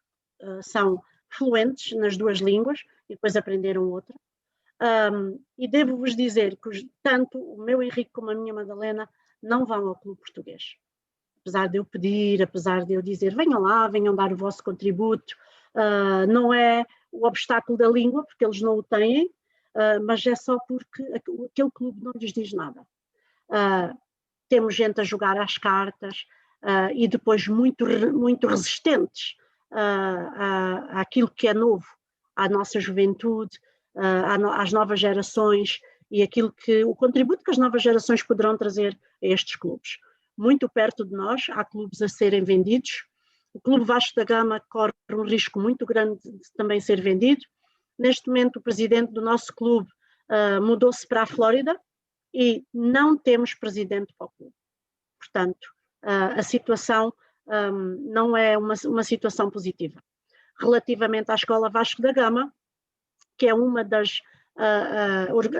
são fluentes nas 2 línguas e depois aprenderam outra. E devo-vos dizer que tanto o meu Henrique como a minha Madalena não vão ao clube português. Apesar de eu pedir, apesar de eu dizer, venham lá, venham dar o vosso contributo, não é o obstáculo da língua, porque eles não o têm, mas é só porque aquele clube não lhes diz nada. Temos gente a jogar às cartas e depois muito resistentes àquilo que é novo, à nossa juventude, às novas gerações e o contributo que as novas gerações poderão trazer a estes clubes. Muito perto de nós há clubes a serem vendidos. O Clube Vasco da Gama corre um risco muito grande de também ser vendido. Neste momento, o presidente do nosso clube mudou-se para a Flórida e não temos presidente para o clube. Portanto, a situação não é uma situação positiva. Relativamente à Escola Vasco da Gama, que é uma das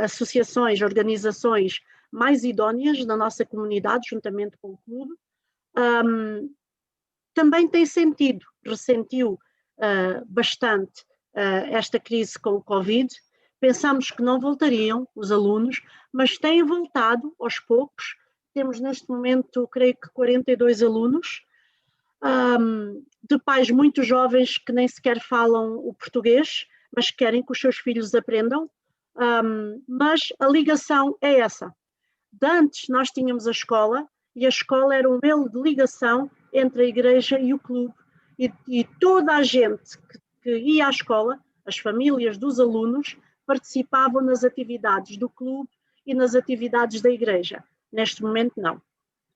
associações, organizações mais idóneas da nossa comunidade, juntamente com o clube, também tem ressentiu bastante esta crise com o Covid. Pensamos que não voltariam os alunos, mas têm voltado aos poucos. Temos neste momento, creio que 42 alunos, de pais muito jovens que nem sequer falam o português, mas querem que os seus filhos aprendam. Mas a ligação é essa. De antes nós tínhamos a escola, e a escola era um elo de ligação entre a igreja e o clube. E toda a gente que ia à escola, as famílias dos alunos, participavam nas atividades do clube e nas atividades da igreja. Neste momento, não.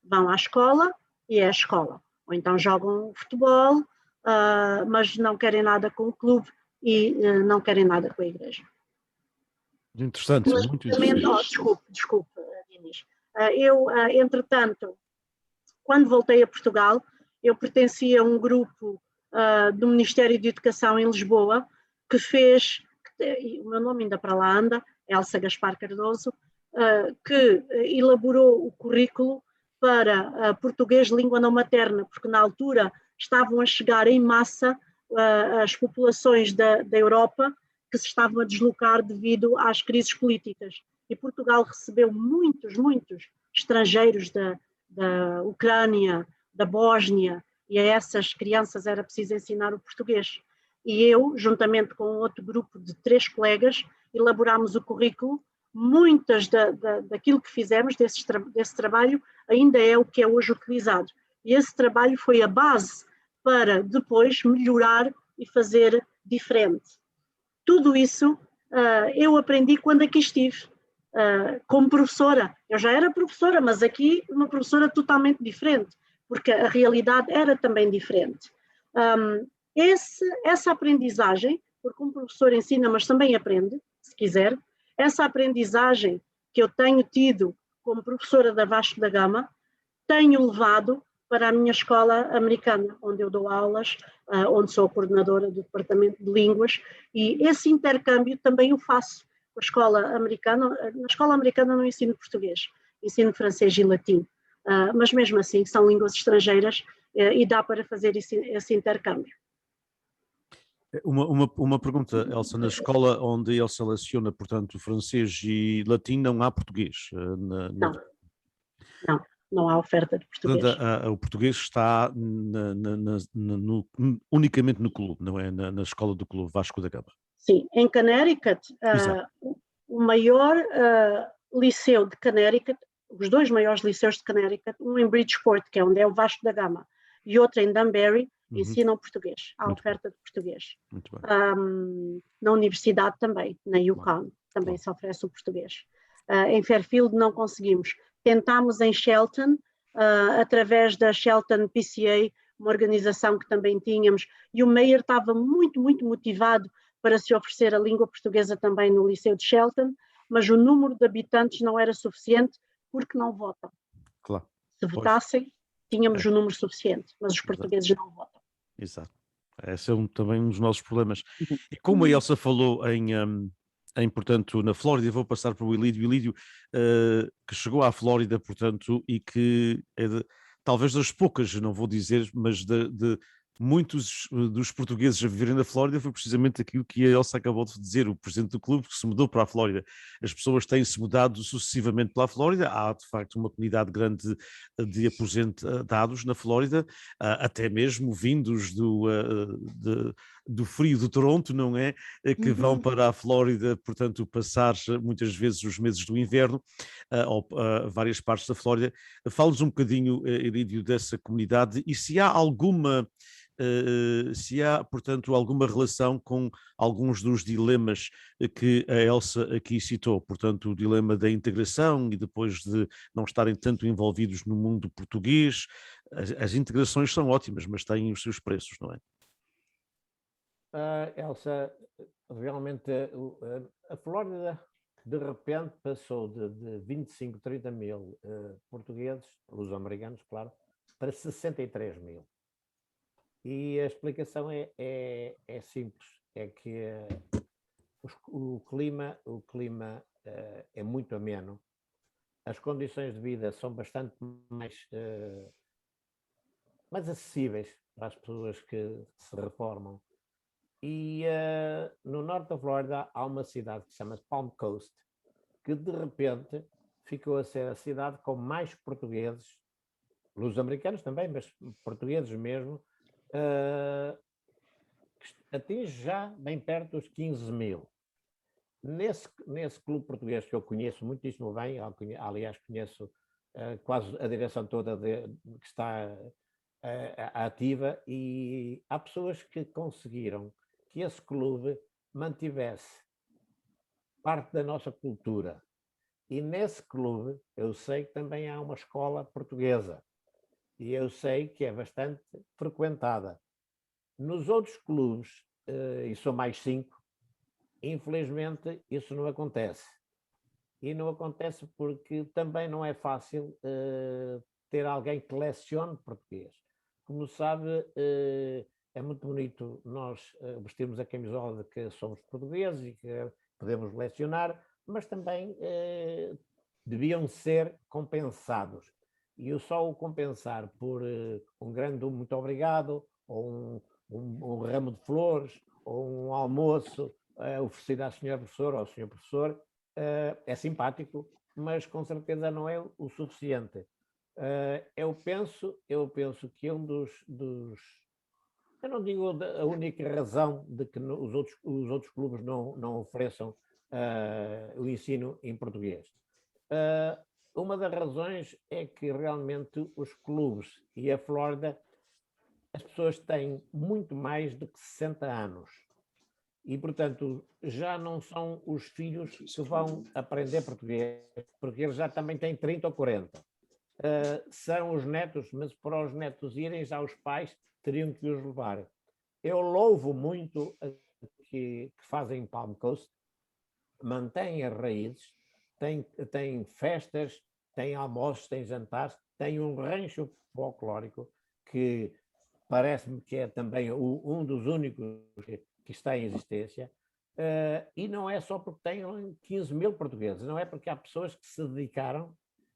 Vão à escola e é a escola. Ou então jogam futebol, mas não querem nada com o clube e não querem nada com a igreja. Interessante, Mas, muito interessante. Desculpe, Dinis. Entretanto, quando voltei a Portugal, eu pertencia a um grupo do Ministério de Educação em Lisboa, que fez, o meu nome ainda para lá anda, Elsa Gaspar Cardoso, que elaborou o currículo para português língua não materna, porque na altura estavam a chegar em massa as populações da Europa que se estavam a deslocar devido às crises políticas. E Portugal recebeu muitos estrangeiros da Ucrânia, da Bósnia, e a essas crianças era preciso ensinar o português. E eu, juntamente com outro grupo de 3 colegas, elaborámos o currículo. Muitas daquilo que fizemos, desse trabalho, ainda é o que é hoje utilizado. E esse trabalho foi a base para depois melhorar e fazer diferente. Tudo isso eu aprendi quando aqui estive, como professora. Eu já era professora, mas aqui uma professora totalmente diferente, porque a realidade era também diferente. Essa aprendizagem, porque um professor ensina, mas também aprende, se quiser, essa aprendizagem que eu tenho tido como professora da Vasco da Gama, tenho levado para a minha escola americana, onde eu dou aulas, onde sou coordenadora do departamento de línguas, e esse intercâmbio também o faço com a escola americana. Na escola americana não ensino português, ensino francês e latim, mas mesmo assim são línguas estrangeiras e dá para fazer esse intercâmbio. Uma pergunta, Elsa, na escola onde Elsa leciona, portanto, francês e latim, não há português? Não há oferta de português. Portanto, o português está unicamente no clube, não é na escola do clube Vasco da Gama? Sim, em Connecticut, o maior liceu de Connecticut, os 2 maiores liceus de Connecticut, um em Bridgeport, que é onde é o Vasco da Gama, e outro em Danbury, ensinam português, há oferta de português. Muito bem. Na universidade também, na UConn, também se oferece o português. Em Fairfield não conseguimos. Tentámos em Shelton, através da Shelton PCA, uma organização que também tínhamos, e o Mayor estava muito motivado para se oferecer a língua portuguesa também no Liceu de Shelton, mas o número de habitantes não era suficiente porque não votam. Claro. Se votassem, tínhamos o número suficiente, mas os portugueses não votam. Exato. Esse é também um dos nossos problemas. E como a Elsa falou portanto, na Flórida, vou passar para o Ilídio, que chegou à Flórida, portanto, e que é talvez das poucas, não vou dizer, mas de muitos dos portugueses a viverem na Flórida, foi precisamente aquilo que a Elsa acabou de dizer, o presidente do clube que se mudou para a Flórida. As pessoas têm-se mudado sucessivamente para a Flórida, há de facto uma comunidade grande de aposentados na Flórida, até mesmo vindos do frio de Toronto, não é? Que vão para a Flórida, portanto, passar muitas vezes os meses do inverno, ou várias partes da Flórida. Fala-nos um bocadinho, Ilídio, dessa comunidade e se há portanto, alguma relação com alguns dos dilemas que a Elsa aqui citou, portanto, o dilema da integração e depois de não estarem tanto envolvidos no mundo português. As integrações são ótimas, mas têm os seus preços, não é? Elsa, realmente a Flórida de repente passou de 25, 30 mil portugueses, luso-americanos, claro, para 63 mil. E a explicação é simples, é que o clima é muito ameno, as condições de vida são bastante mais acessíveis para as pessoas que se reformam. E no norte da Flórida há uma cidade que se chama Palm Coast, que de repente ficou a ser a cidade com mais portugueses luso-americanos também, mas portugueses mesmo, atinge já bem perto dos 15 mil. Nesse clube português que eu conheço muitíssimo bem, aliás conheço quase a direção toda que está ativa, e há pessoas que conseguiram que esse clube mantivesse parte da nossa cultura. E nesse clube eu sei que também há uma escola portuguesa e eu sei que é bastante frequentada. Nos outros clubes, e são mais 5, infelizmente isso não acontece. E não acontece porque também não é fácil ter alguém que lecione português. Como sabe, é muito bonito nós vestirmos a camisola de que somos portugueses e que podemos lecionar, mas também deviam ser compensados. E só o compensar por um grande muito obrigado, ou um ramo de flores, ou um almoço oferecido à senhora professora ou ao senhor professor, é simpático, mas com certeza não é o suficiente. Eu penso que um dos eu não digo a única razão de que os outros clubes não ofereçam o ensino em português. Uma das razões é que realmente os clubes e a Flórida, as pessoas têm muito mais de que 60 anos. E, portanto, já não são os filhos que vão aprender português, porque eles já também têm 30 ou 40. São os netos, mas para os netos irem, já os pais teriam que os levar. Eu louvo muito que fazem Palm Coast, mantêm as raízes, têm festas, têm almoços, têm jantares, têm um rancho folclórico que parece-me que é também um dos únicos que está em existência, e não é só porque têm 15 mil portugueses, não é porque há pessoas que se dedicaram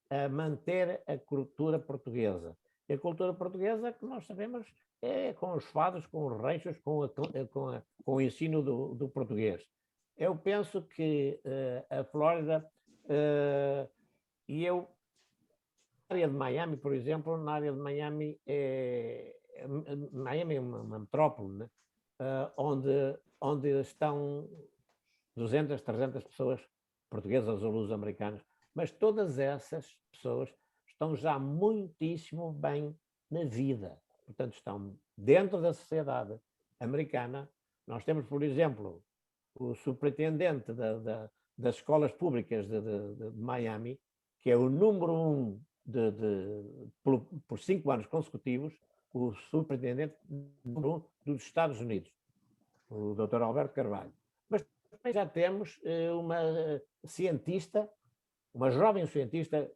a manter a cultura portuguesa. E a cultura portuguesa, que nós sabemos, é com os fados, com os reixos, com o ensino do português. Eu penso que a Flórida, e eu, na área de Miami, por exemplo, Miami é uma metrópole, né? Onde estão 200, 300 pessoas portuguesas ou luso-americanas, mas todas essas pessoas estão já muitíssimo bem na vida, portanto estão dentro da sociedade americana. Nós temos, por exemplo, o superintendente das escolas públicas de Miami, que é o número 1 por 5 anos consecutivos, o superintendente número 1 dos Estados Unidos, o Dr. Alberto Carvalho. Mas também já temos uma cientista, uma jovem cientista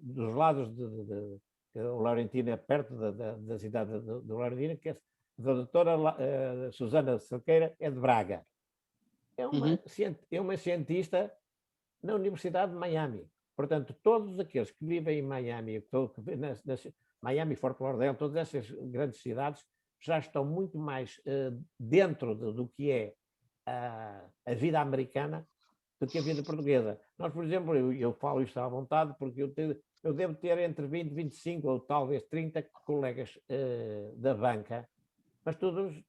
dos lados de Laurentina, perto da cidade de Laurentina, que é a doutora Susana Cerqueira, é de Braga. É uma cientista na Universidade de Miami. Portanto, todos aqueles que vivem em Miami, Miami, Fort Lauderdale, todas essas grandes cidades, já estão muito mais dentro do que é a vida americana do que a vida portuguesa. Nós, por exemplo, eu falo isto à vontade, porque eu devo ter entre 20, 25 ou talvez 30 colegas da banca, mas todos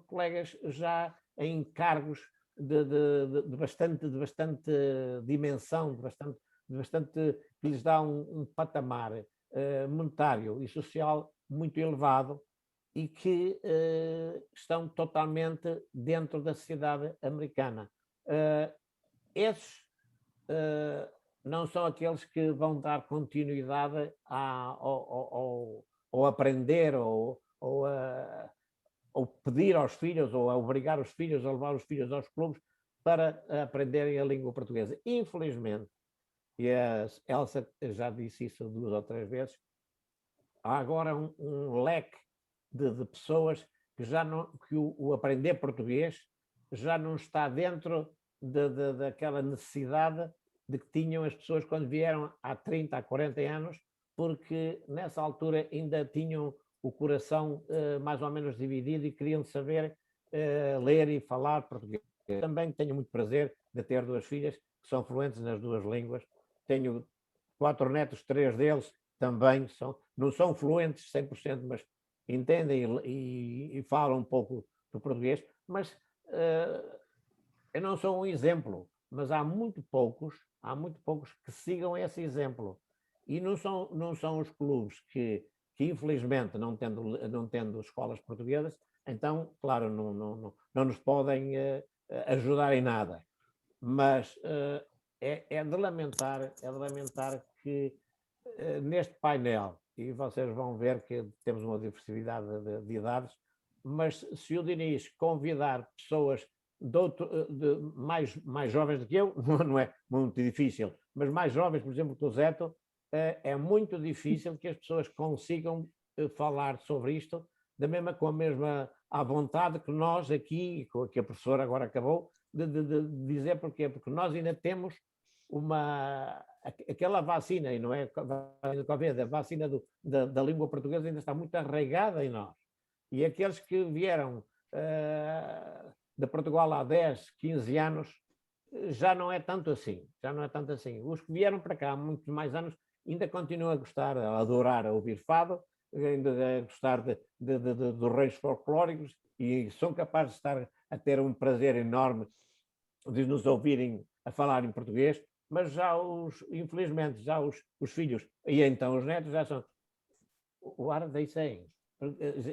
colegas já em cargos de bastante dimensão, de bastante que lhes dá um patamar monetário e social muito elevado, e que estão totalmente dentro da sociedade americana. Esses não são aqueles que vão dar continuidade ao aprender ou pedir aos filhos, ou a obrigar os filhos a levar os filhos aos clubes para aprenderem a língua portuguesa. Infelizmente, e a Elsa já disse isso 2 ou 3 vezes, há agora um leque de pessoas que o aprender português já não está dentro daquela necessidade de que tinham as pessoas quando vieram há 30, há 40 anos, porque nessa altura ainda tinham o coração mais ou menos dividido e queriam saber ler e falar português. Também tenho muito prazer de ter 2 filhas que são fluentes nas 2 línguas. Tenho 4 netos, 3 deles também não são fluentes 100%, mas entendem e falam um pouco do português, mas eu não sou um exemplo, mas há muito poucos que sigam esse exemplo. E não são os clubes que infelizmente, não tendo escolas portuguesas, então, claro, não nos podem ajudar em nada. Mas é de lamentar que neste painel, e vocês vão ver que temos uma diversidade de idades, mas se o Diniz convidar pessoas mais jovens do que eu, não é muito difícil, mas mais jovens, por exemplo, que o Zeto, é muito difícil que as pessoas consigam falar sobre isto com a mesma à vontade que nós aqui, que a professora agora acabou de dizer. Porquê? Porque nós ainda temos aquela vacina, e não é a Covid, a vacina da língua portuguesa ainda está muito arraigada em nós. E aqueles que vieram de Portugal há 10, 15 anos, já não é tanto assim. Os que vieram para cá há muitos mais anos ainda continuam a gostar, a adorar a ouvir fado, ainda a gostar dos reis folclóricos, e são capazes de estar a ter um prazer enorme de nos ouvirem a falar em português, mas infelizmente, os filhos e então os netos já são what are they saying?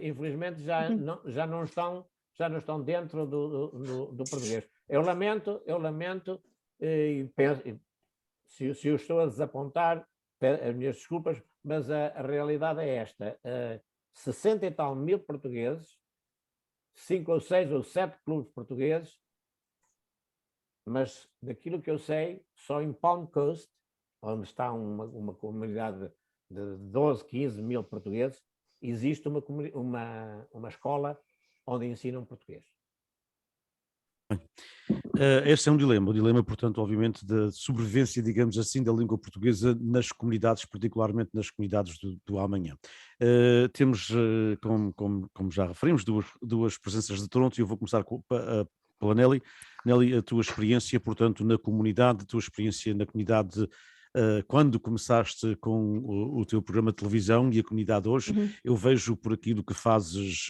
Infelizmente já não estão dentro do português. Eu lamento e penso, se eu estou a desapontar, as minhas desculpas, mas a realidade é esta: 60 e tal mil portugueses, 5 ou 6 ou 7 clubes portugueses, mas daquilo que eu sei, só em Palm Coast, onde está uma comunidade de 12, 15 mil portugueses, existe uma escola onde ensinam português. Este é um dilema, portanto, obviamente, da sobrevivência, digamos assim, da língua portuguesa nas comunidades, particularmente nas comunidades do amanhã. Temos, como já referimos, duas presenças de Toronto, e eu vou começar pela Nelly. Nelly, a tua experiência, portanto, na comunidade, a tua experiência na comunidade, quando começaste com o teu programa de televisão, e a comunidade hoje. Eu vejo por aquilo que fazes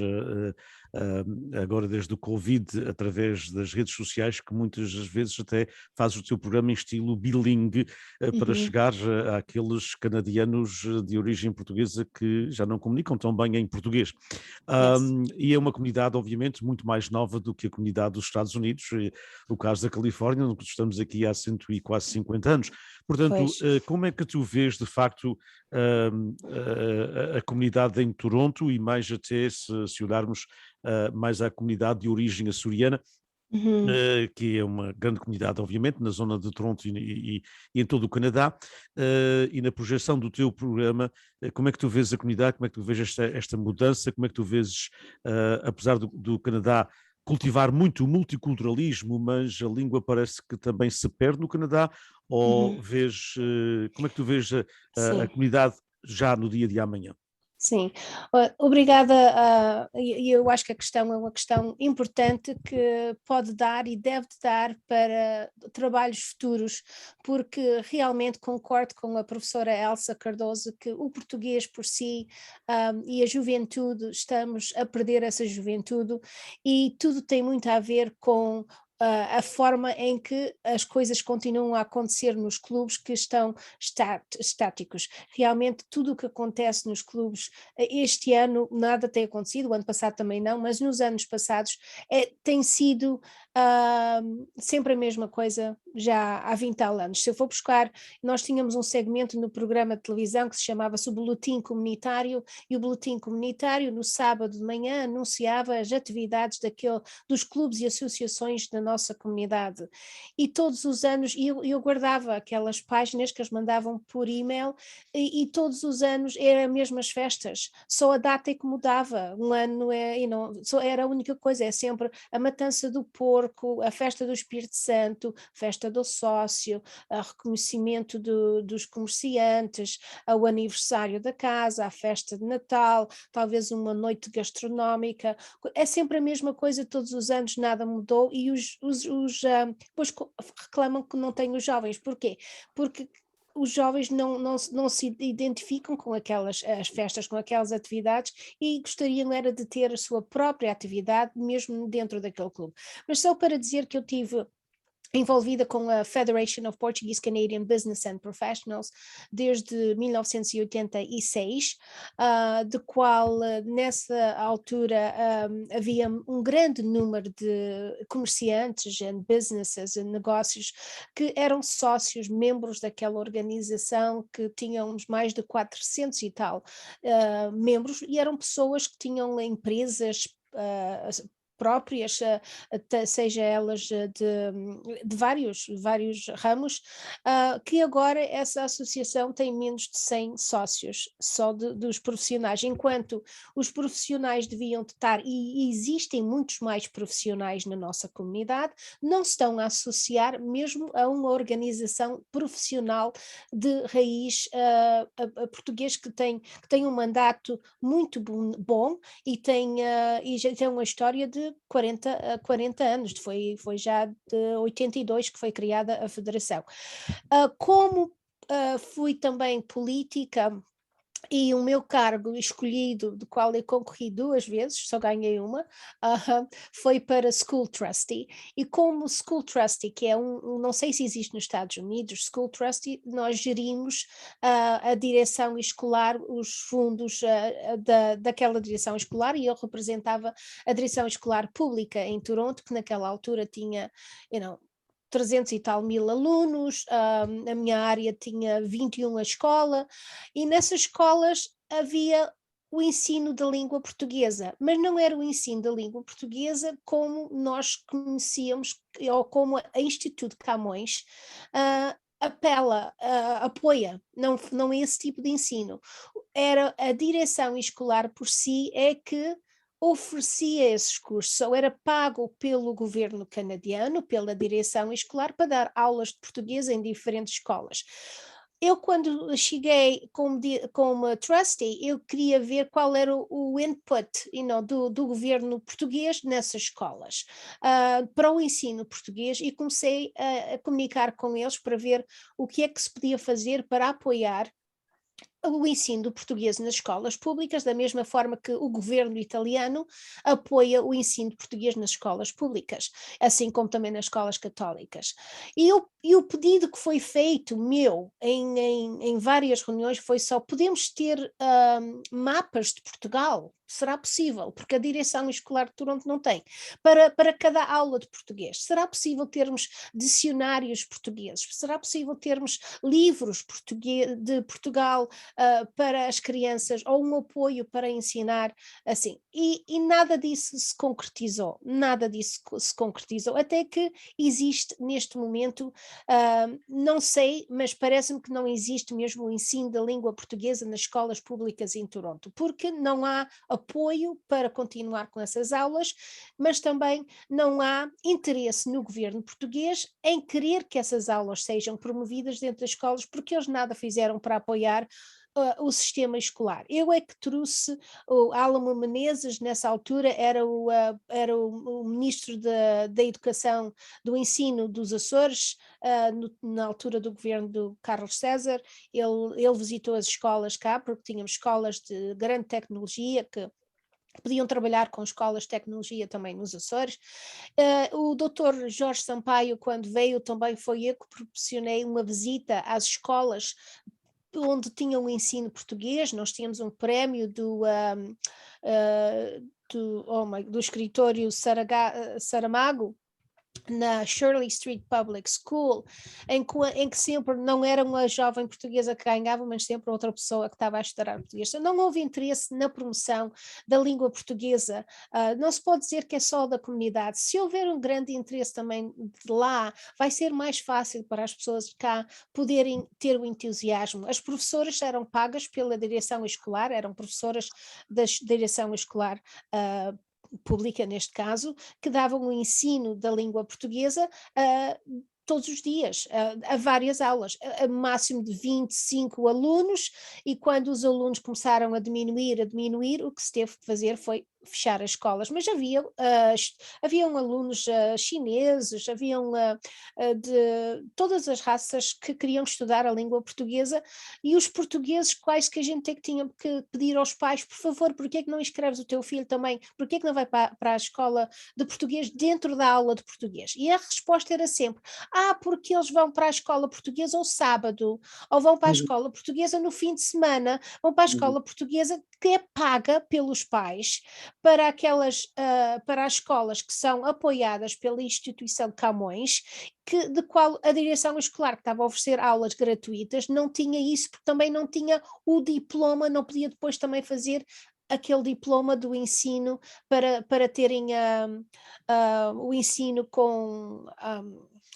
agora desde o Covid, através das redes sociais, que muitas vezes até fazes o teu programa em estilo bilingue, para chegar àqueles canadianos de origem portuguesa que já não comunicam tão bem em português. E é uma comunidade, obviamente, muito mais nova do que a comunidade dos Estados Unidos, o caso da Califórnia, onde estamos aqui há quase 50 anos. Portanto, como é que tu vês, de facto, a comunidade em Toronto, e mais até se olharmos mais à comunidade de origem açoriana, que é uma grande comunidade, obviamente, na zona de Toronto e em todo o Canadá, e na projeção do teu programa, como é que tu vês a comunidade, como é que tu vês esta mudança, como é que tu vês, apesar do Canadá cultivar muito o multiculturalismo, mas a língua parece que também se perde no Canadá, ou vês, como é que tu vês a comunidade já no dia de amanhã? Sim, obrigada. E eu acho que a questão é uma questão importante que pode dar e deve dar para trabalhos futuros, porque realmente concordo com a professora Elsa Cardoso que o português por si e a juventude, estamos a perder essa juventude, e tudo tem muito a ver com a forma em que as coisas continuam a acontecer nos clubes que estão estáticos. Realmente tudo o que acontece nos clubes, este ano nada tem acontecido, o ano passado também não, mas nos anos passados tem sido sempre a mesma coisa já há 20 anos. Se eu for buscar, nós tínhamos um segmento no programa de televisão que se chamava-se o Boletim Comunitário, e o Boletim Comunitário no sábado de manhã anunciava as atividades dos clubes e associações da nossa comunidade, e todos os anos eu guardava aquelas páginas que eles mandavam por e-mail, e todos os anos eram as mesmas festas, só a data é que mudava, um ano só era a única coisa, é sempre a matança do porco, a festa do Espírito Santo, festa do sócio, o reconhecimento dos comerciantes, o aniversário da casa, a festa de Natal, talvez uma noite gastronómica, é sempre a mesma coisa todos os anos, nada mudou, e depois reclamam que não têm os jovens. Porquê? Porque os jovens não se identificam com as festas, com aquelas atividades, e gostariam era de ter a sua própria atividade mesmo dentro daquele clube. Mas só para dizer que eu tive envolvida com a Federation of Portuguese Canadian Business and Professionals desde 1986, de qual nessa altura havia um grande número de comerciantes and businesses, negócios que eram sócios, membros daquela organização, que tinham mais de 400 e tal membros, e eram pessoas que tinham empresas próprias, seja elas de vários ramos, que agora essa associação tem menos de 100 sócios, só dos profissionais, enquanto os profissionais deviam estar, e existem muitos mais profissionais na nossa comunidade, não se estão a associar mesmo a uma organização profissional de raiz a português que tem um mandato muito bom e já tem uma história de 40 anos, foi já de 82 que foi criada a federação. Como fui também política, e o meu cargo escolhido, do qual eu concorri 2 vezes, só ganhei uma, foi para School Trustee, e como School Trustee, que é não sei se existe nos Estados Unidos, School Trustee, nós gerimos a direção escolar, os fundos daquela direção escolar, e eu representava a direção escolar pública em Toronto, que naquela altura tinha, 300 e tal mil alunos, a minha área tinha 21 a escola, e nessas escolas havia o ensino da língua portuguesa, mas não era o ensino da língua portuguesa como nós conhecíamos, ou como a Instituto Camões apoia, não é esse tipo de ensino. Era a direção escolar por si é que oferecia esses cursos, ou era pago pelo governo canadiano, pela direção escolar, para dar aulas de português em diferentes escolas. Eu, quando cheguei como trustee, eu queria ver qual era o input do governo português nessas escolas, para o ensino português, e comecei a comunicar com eles para ver o que é que se podia fazer para apoiar o ensino do português nas escolas públicas, da mesma forma que o governo italiano apoia o ensino de português nas escolas públicas, assim como também nas escolas católicas. E o pedido que foi feito meu em várias reuniões foi só: podemos ter mapas de Portugal? Será possível? Porque a direção escolar de Toronto não tem. Para cada aula de português. Será possível termos dicionários portugueses? Será possível termos livros de Portugal para as crianças, ou um apoio para ensinar assim? E nada disso se concretizou. Nada disso se concretizou. Até que existe neste momento, não sei, mas parece-me que não existe mesmo o ensino da língua portuguesa nas escolas públicas em Toronto, porque não há apoio para continuar com essas aulas, mas também não há interesse no governo português em querer que essas aulas sejam promovidas dentro das escolas, porque eles nada fizeram para apoiar o sistema escolar. Eu é que trouxe o Álamo Menezes, nessa altura era o ministro da Educação, do Ensino dos Açores, na altura do governo do Carlos César. Ele visitou as escolas cá, porque tínhamos escolas de grande tecnologia que podiam trabalhar com escolas de tecnologia também nos Açores. O doutor Jorge Sampaio, quando veio, também foi eu que proporcionei uma visita às escolas onde tinham o ensino português. Nós tínhamos um prémio do escritório Saramago, na Shirley Street Public School, em que sempre não era uma jovem portuguesa que ganhava, mas sempre outra pessoa que estava a estudar português. Então, não houve interesse na promoção da língua portuguesa. Não se pode dizer que é só da comunidade. Se houver um grande interesse também de lá, vai ser mais fácil para as pessoas de cá poderem ter o entusiasmo. As professoras eram pagas pela direção escolar, eram professoras da direção escolar pública, neste caso, que davam o ensino da língua portuguesa todos os dias, a várias aulas, a máximo de 25 alunos, e quando os alunos começaram a diminuir, o que se teve que fazer foi fechar as escolas, mas haviam alunos chineses, haviam de todas as raças que queriam estudar a língua portuguesa, e os portugueses quais que a gente tinha que pedir aos pais, por favor, porque é que não inscreves o teu filho também, porque é que não vai para a escola de português dentro da aula de português? E a resposta era sempre, porque eles vão para a escola portuguesa ao sábado, ou vão para a escola portuguesa no fim de semana, vão para a escola portuguesa que é paga pelos pais, para para as escolas que são apoiadas pela instituição Camões, de qual a direção escolar, que estava a oferecer aulas gratuitas, não tinha isso, porque também não tinha o diploma, não podia depois também fazer aquele diploma do ensino para terem o ensino com,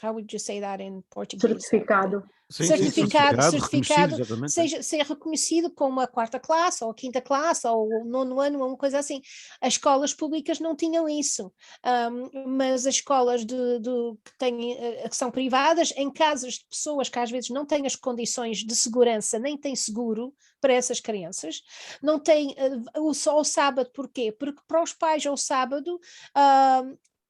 how would you say that in Portuguese? Certificado. Sim, certificado, reconhecido, seja reconhecido como a 4ª classe, ou a 5ª classe, ou o 9º ano, ou uma coisa assim. As escolas públicas não tinham isso, mas as escolas que são privadas, em casas de pessoas que às vezes não têm as condições de segurança, nem têm seguro para essas crianças, não têm só ao sábado. Porquê? Porque para os pais ao sábado,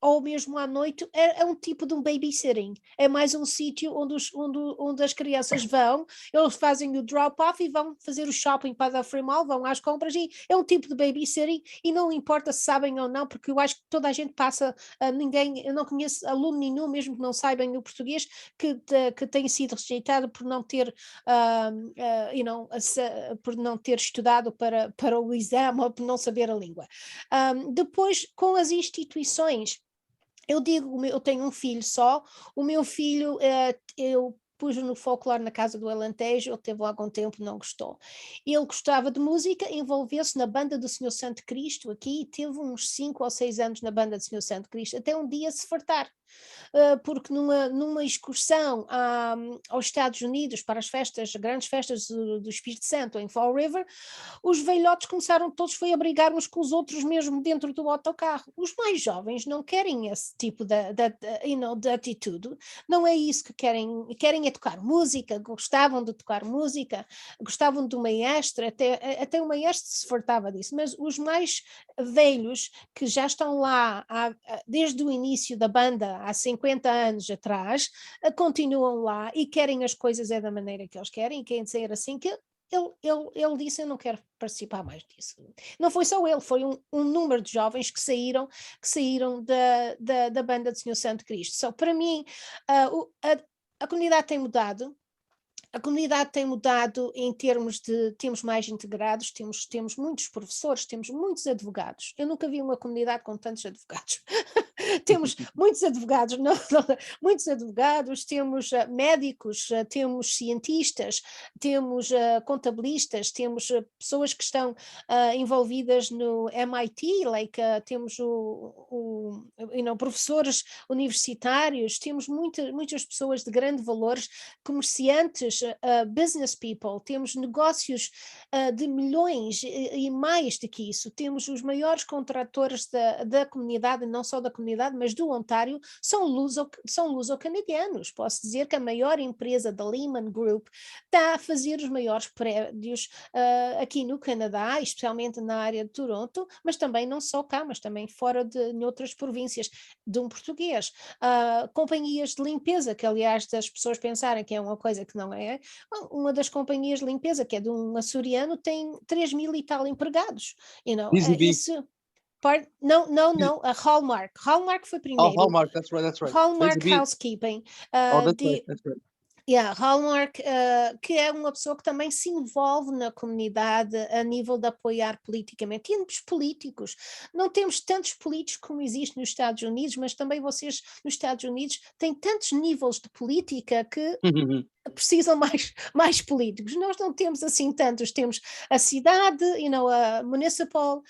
ou mesmo à noite, é um tipo de um babysitting, é mais um sítio onde as crianças vão, eles fazem o drop-off e vão fazer o shopping para a Free Mall, vão às compras, e é um tipo de babysitting, e não importa se sabem ou não, porque eu acho que toda a gente passa, eu não conheço aluno nenhum, mesmo que não saibam o português, que tenha sido rejeitado por não ter, por não ter estudado para o exame, ou por não saber a língua. Depois, com as instituições, eu digo, eu tenho um filho só, o meu filho, eu pus-o no folclore na Casa do Alentejo, ele teve lá algum tempo, não gostou. Ele gostava de música, envolveu-se na banda do Senhor Santo Cristo aqui, teve uns 5 ou 6 anos na banda do Senhor Santo Cristo, até um dia se fartar. Porque numa excursão aos Estados Unidos para as grandes festas do Espírito Santo em Fall River, os velhotes começaram todos a brigar uns com os outros mesmo dentro do autocarro. Os mais jovens não querem esse tipo de atitude, não é isso que querem é tocar música, gostavam de tocar música, gostavam do maestro, até o maestro se fartava disso, mas os mais velhos que já estão lá desde o início da banda, há 50 anos atrás, continuam lá e querem as coisas da maneira que eles querem dizer assim, que ele disse, eu não quero participar mais disso. Não foi só ele, foi um número de jovens que saíram da banda do Senhor Santo Cristo. Só para mim, a comunidade tem mudado. A comunidade tem mudado em termos de temos mais integrados, temos muitos professores, temos muitos advogados. Eu nunca vi uma comunidade com tantos advogados. Temos muitos advogados, muitos advogados, temos médicos, temos cientistas, temos contabilistas, temos pessoas que estão envolvidas no MIT, temos professores universitários, temos muitas pessoas de grande valores, comerciantes, business people, temos negócios de milhões e mais do que isso, temos os maiores contratores da comunidade, não só da comunidade, mas do Ontário, são luso-canadianos. Posso dizer que a maior empresa da Lehman Group está a fazer os maiores prédios aqui no Canadá, especialmente na área de Toronto, mas também não só cá, mas também fora em outras províncias, de um português. Companhias de limpeza, que aliás as pessoas pensarem que é uma coisa que não é, uma das companhias de limpeza, que é de um açoriano, tem 3.000 e tal empregados. Isso... Não, a Hallmark. Hallmark foi primeiro. Oh, Hallmark, that's right. Hallmark Housekeeping. That's right. Yeah, Hallmark, que é uma pessoa que também se envolve na comunidade a nível de apoiar politicamente. Temos políticos, não temos tantos políticos como existe nos Estados Unidos, mas também vocês nos Estados Unidos têm tantos níveis de política que precisam mais políticos. Nós não temos assim tantos, temos a cidade, a municipal,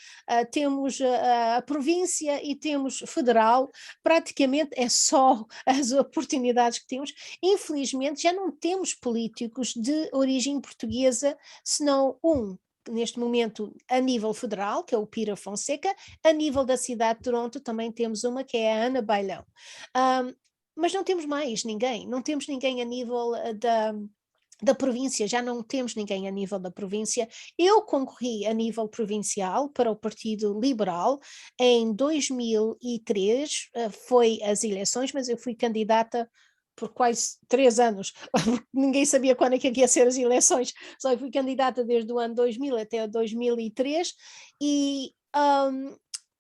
temos a província e temos federal, praticamente é só as oportunidades que temos. Infelizmente já não temos políticos de origem portuguesa, senão neste momento a nível federal, que é o Peter Fonseca, a nível da cidade de Toronto também temos uma que é a Ana Bailão. Mas não temos mais ninguém, não temos ninguém a nível da província, já não temos ninguém a nível da província. Eu concorri a nível provincial para o Partido Liberal em 2003, foi as eleições, mas eu fui candidata por quase 3 anos, ninguém sabia quando é que ia ser as eleições, só fui candidata desde o ano 2000 até 2003 e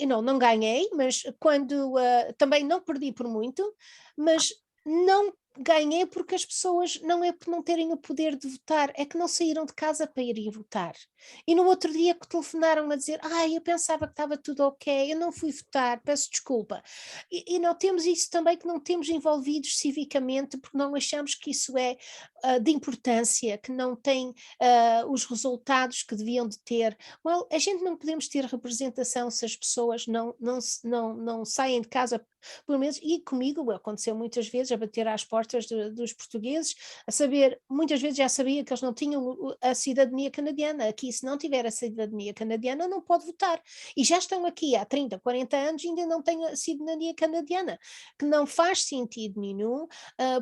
não ganhei, mas quando também não perdi por muito, mas não ganhei porque as pessoas não é por não terem o poder de votar, é que não saíram de casa para irem votar. E no outro dia que telefonaram a dizer, eu pensava que estava tudo ok, eu não fui votar, peço desculpa. E não temos isso também, que não temos envolvidos civicamente, porque não achamos que isso é de importância, que não tem os resultados que deviam de ter. Well, a gente não podemos ter representação se as pessoas não saem de casa, pelo menos, e comigo aconteceu muitas vezes a bater às portas dos portugueses, a saber, muitas vezes já sabia que eles não tinham a cidadania canadiana. Aqui, se não tiver a cidadania canadiana, não pode votar. E já estão aqui há 30, 40 anos e ainda não têm a cidadania canadiana, que não faz sentido nenhum,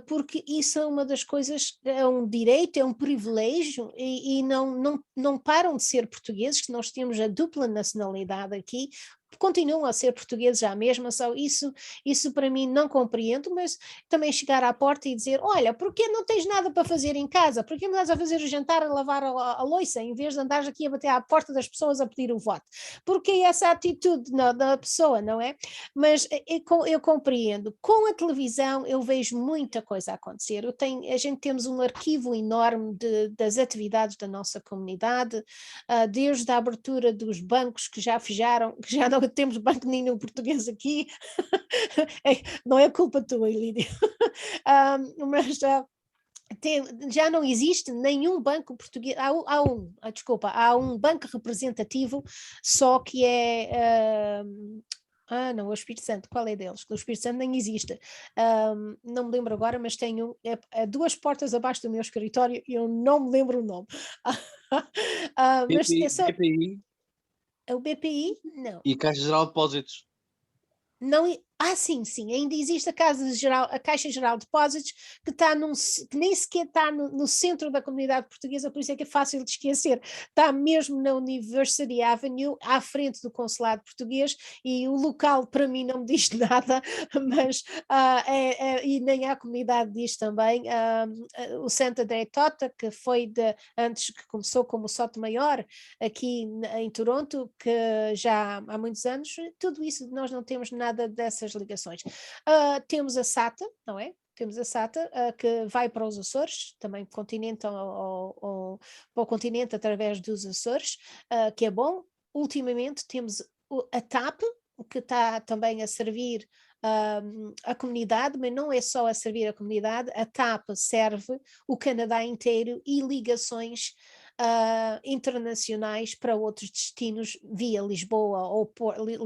porque isso é uma das coisas, é um direito, é um privilégio, e não param de ser portugueses, que nós temos a dupla nacionalidade aqui, continuam a ser portugueses à mesma, só isso para mim não compreendo, mas também chegar à porta e dizer, olha, porquê não tens nada para fazer em casa? Porquê não estás a fazer o jantar, a lavar a louça, em vez de andares aqui a bater à porta das pessoas a pedir o voto? Porque essa atitude da pessoa, não é? Mas eu compreendo. Com a televisão eu vejo muita coisa a acontecer. A gente temos um arquivo enorme das atividades da nossa comunidade, desde a abertura dos bancos que já fecharam, que já não temos banco nenhum português aqui, não é culpa tua, Lídia, mas já não existe nenhum banco português, há um banco representativo, só que é... não, o Espírito Santo, qual é deles? O Espírito Santo nem existe. Não me lembro agora, mas tenho 2 portas abaixo do meu escritório e eu não me lembro o nome. Mas é só... BPI O BPI? Não. e Caixa Geral de Depósitos. Não, sim, ainda existe a Caixa Geral de Depósitos, que nem sequer está no centro da comunidade portuguesa, por isso é que é fácil de esquecer. Está mesmo na University Avenue, à frente do consulado português, e o local para mim não me diz nada, mas e nem a comunidade diz também. O Santa André Tota, que foi antes, que começou como Sotomayor aqui em Toronto, que já há muitos anos, tudo isso nós não temos nada dessas ligações. Temos a SATA, não é? Temos a SATA, que vai para os Açores, também continente para o continente através dos Açores, que é bom. Ultimamente temos a TAP, que está também a servir a comunidade, mas não é só a servir a comunidade, a TAP serve o Canadá inteiro e ligações internacionais para outros destinos via Lisboa, ou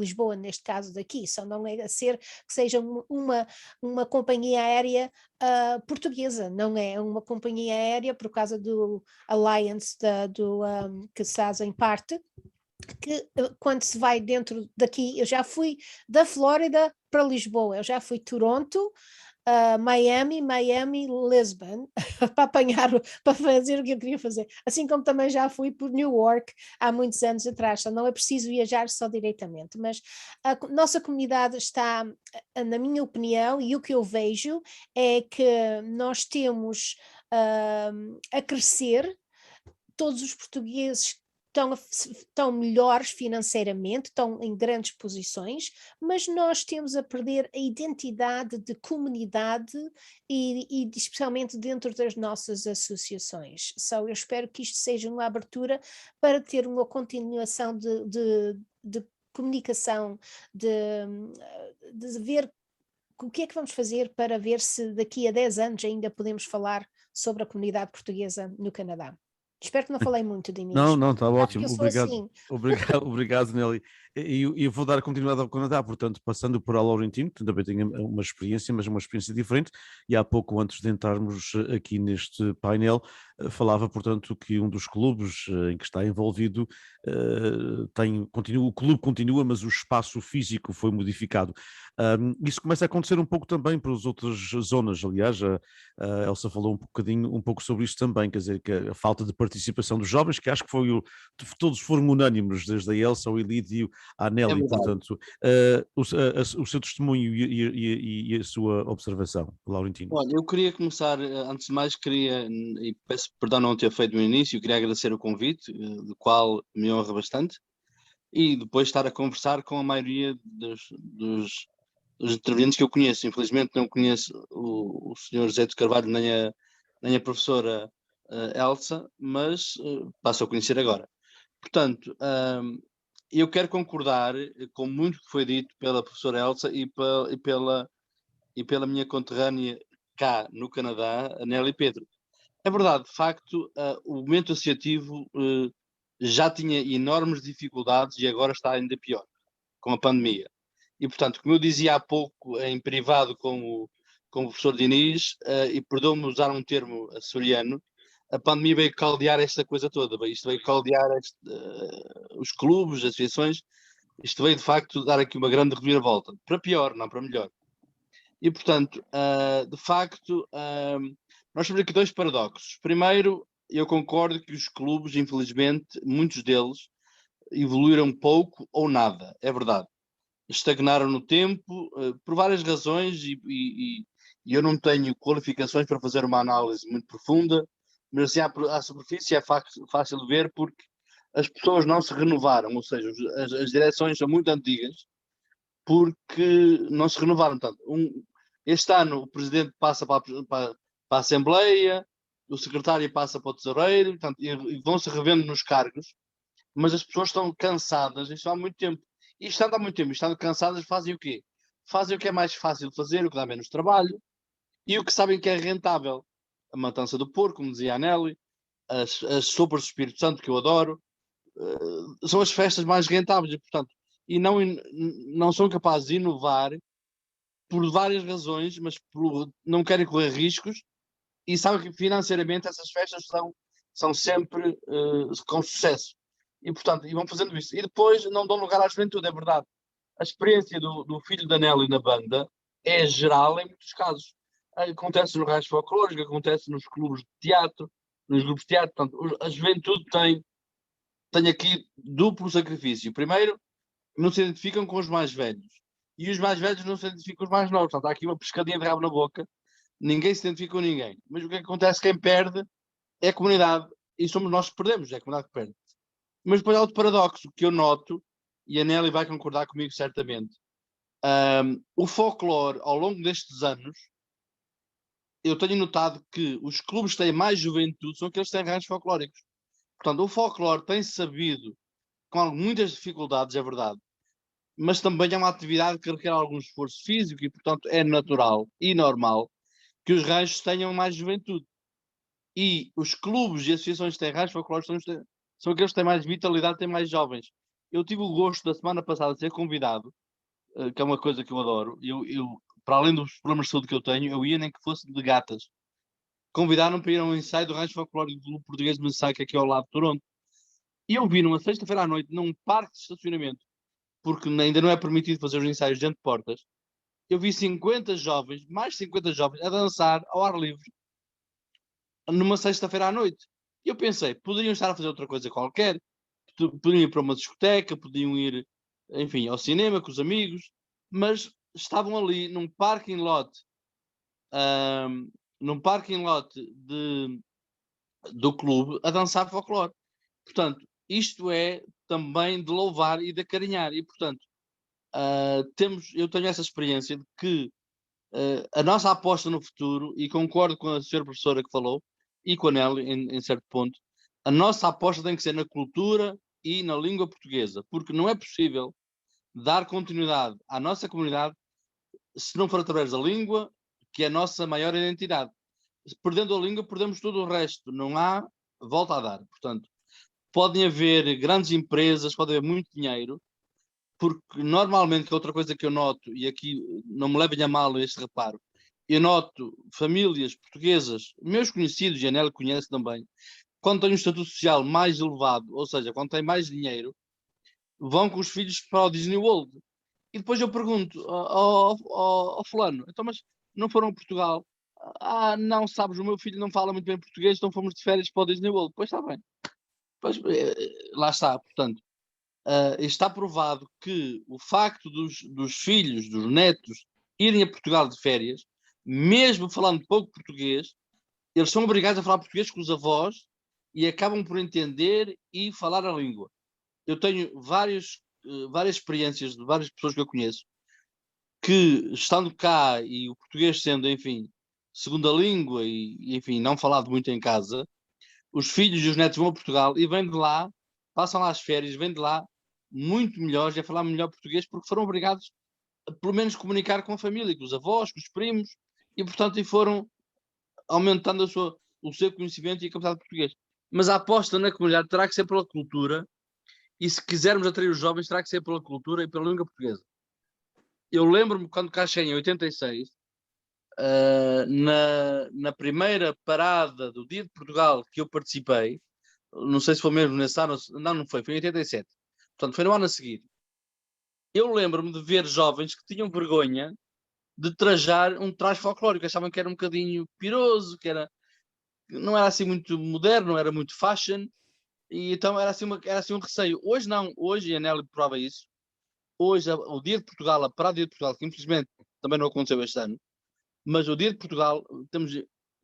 Lisboa neste caso daqui, só não é a ser que seja uma companhia aérea portuguesa, não é uma companhia aérea por causa do Alliance que se faz em parte, que quando se vai dentro daqui, eu já fui da Flórida para Lisboa, eu já fui Toronto, Miami, Lisbon, para fazer o que eu queria fazer, assim como também já fui por New York há muitos anos atrás, só não é preciso viajar só diretamente, mas a nossa comunidade está, na minha opinião, e o que eu vejo é que nós temos a crescer, todos os portugueses estão melhores financeiramente, estão em grandes posições, mas nós temos a perder a identidade de comunidade e especialmente dentro das nossas associações. Eu espero que isto seja uma abertura para ter uma continuação de comunicação, de ver o que é que vamos fazer para ver se daqui a 10 anos ainda podemos falar sobre a comunidade portuguesa no Canadá. Espero que não falei muito, Dinis. Não, está ótimo. Obrigado, assim. obrigado, Nelly. E vou dar continuidade ao Canadá, portanto, passando por a Laurentino, que também tem uma experiência, mas uma experiência diferente, e há pouco, antes de entrarmos aqui neste painel, falava, portanto, que um dos clubes em que está envolvido o clube continua, mas o espaço físico foi modificado. Isso começa a acontecer um pouco também para as outras zonas. Aliás, a Elsa falou um pouco sobre isso também, quer dizer, que a falta de participação dos jovens, que acho que todos foram unânimes, desde a Elsa, ao Elidio, à É Nelly, verdade. portanto, o seu testemunho e a sua observação, Laurentino. Olha, eu queria começar, antes de mais, e peço perdão não ter feito no início, queria agradecer o convite, do qual me honra bastante, e depois estar a conversar com a maioria dos intervenientes que eu conheço. Infelizmente não conheço o Sr. José de Carvalho nem a professora Elsa, mas passo a conhecer agora. Portanto, eu quero concordar com muito que foi dito pela professora Elsa e pela minha conterrânea cá no Canadá, a Nelly Pedro. É verdade, de facto, o movimento associativo já tinha enormes dificuldades e agora está ainda pior, com a pandemia. E, portanto, como eu dizia há pouco em privado com o professor Diniz, e perdoe-me usar um termo açoriano, a pandemia veio caldear esta coisa toda. Isto veio caldear os clubes, as associações. Isto veio, de facto, dar aqui uma grande reviravolta. Para pior, não para melhor. E, portanto, de facto, nós temos aqui dois paradoxos. Primeiro, eu concordo que os clubes, infelizmente, muitos deles, evoluíram pouco ou nada, é verdade. Estagnaram no tempo, por várias razões, e eu não tenho qualificações para fazer uma análise muito profunda, mas assim, à superfície é fácil de ver, porque as pessoas não se renovaram, ou seja, as direções são muito antigas, porque não se renovaram. Portanto, este ano o presidente passa para a Assembleia, o secretário passa para o tesoureiro, portanto, e vão-se revendo nos cargos, mas as pessoas estão cansadas, isto há muito tempo. E estando há muito tempo, estando cansadas, fazem o quê? Fazem o que é mais fácil de fazer, o que dá menos trabalho, e o que sabem que é rentável. A matança do porco, como dizia a Nelly, as sopas do Espírito Santo, que eu adoro, são as festas mais rentáveis, e, portanto, e não são capazes de inovar por várias razões, mas não querem correr riscos, e sabem que financeiramente essas festas são sempre com sucesso. E, portanto, vão fazendo isso. E depois não dão lugar à juventude, é verdade. A experiência do filho da Nelly na banda é geral em muitos casos. Acontece nos raios folclóricos, acontece nos clubes de teatro, nos grupos de teatro. Portanto, a juventude tem aqui duplo sacrifício. Primeiro, não se identificam com os mais velhos. E os mais velhos não se identificam com os mais novos. Portanto, há aqui uma pescadinha de rabo na boca. Ninguém se identifica com ninguém. Mas o que acontece? Quem perde é a comunidade. E somos nós que perdemos, é a comunidade que perde. Mas depois há outro paradoxo que eu noto, e a Nelly vai concordar comigo certamente. O folclore, ao longo destes anos, eu tenho notado que os clubes que têm mais juventude são aqueles que têm raios folclóricos. Portanto, o folclore tem sabido, com muitas dificuldades, é verdade, mas também é uma atividade que requer algum esforço físico e, portanto, é natural e normal que os raios tenham mais juventude. E os clubes e associações que têm raios folclóricos são aqueles que têm mais vitalidade, têm mais jovens. Eu tive o gosto da semana passada de ser convidado, que é uma coisa que eu adoro. Eu, para além dos problemas de saúde que eu tenho, eu ia nem que fosse de gatas. Convidaram-me para ir a um ensaio do Rancho Folclórico do Clube Português de Messac, aqui ao lado de Toronto. E eu vi numa sexta-feira à noite, num parque de estacionamento, porque ainda não é permitido fazer os ensaios dentro de portas, eu vi 50 jovens, mais 50 jovens, a dançar ao ar livre, numa sexta-feira à noite. E eu pensei, poderiam estar a fazer outra coisa qualquer, podiam ir para uma discoteca, podiam ir, enfim, ao cinema com os amigos, mas estavam ali num parking lot, do clube a dançar folclore. Portanto, isto é também de louvar e de acarinhar. E, portanto, eu tenho essa experiência de que a nossa aposta no futuro, e concordo com a senhora professora que falou, e com a Nelly em certo ponto, a nossa aposta tem que ser na cultura e na língua portuguesa, porque não é possível dar continuidade à nossa comunidade se não for através da língua, que é a nossa maior identidade. Perdendo a língua, perdemos todo o resto. Não há volta a dar. Portanto, podem haver grandes empresas, pode haver muito dinheiro, porque normalmente, que é outra coisa que eu noto, e aqui não me levem a mal este reparo, eu noto famílias portuguesas, meus conhecidos, e a Nelly conhece também, quando têm um estatuto social mais elevado, ou seja, quando têm mais dinheiro, vão com os filhos para o Disney World. E depois eu pergunto ao fulano, então, mas não foram a Portugal? Ah, não, sabes, o meu filho não fala muito bem português, então fomos de férias para o Disney World. Pois está bem. Pois, lá está, portanto, está provado que o facto dos filhos, dos netos, irem a Portugal de férias, mesmo falando pouco português, eles são obrigados a falar português com os avós e acabam por entender e falar a língua. Eu tenho várias experiências de várias pessoas que eu conheço que, estando cá e o português sendo, enfim, segunda língua e enfim, não falado muito em casa, os filhos e os netos vão a Portugal e vêm de lá, passam lá as férias, vêm de lá muito melhores e a falar melhor português porque foram obrigados a, pelo menos, comunicar com a família, com os avós, com os primos, e portanto e foram aumentando o seu conhecimento e a capacidade de português. Mas a aposta na comunidade terá que ser pela cultura, e se quisermos atrair os jovens, terá que ser pela cultura e pela língua portuguesa. Eu lembro-me quando cá cheguei em 86, na primeira parada do Dia de Portugal que eu participei, não sei se foi mesmo nesse ano, não foi em 87, portanto foi no ano a seguir. Eu lembro-me de ver jovens que tinham vergonha de trajar um traje folclórico, achavam que era um bocadinho piroso, não era assim muito moderno, não era muito fashion, e então era assim um receio. Hoje não, hoje, e a Nelly prova isso, hoje o Dia de Portugal, a parada do Dia de Portugal, que infelizmente também não aconteceu este ano, mas o Dia de Portugal, temos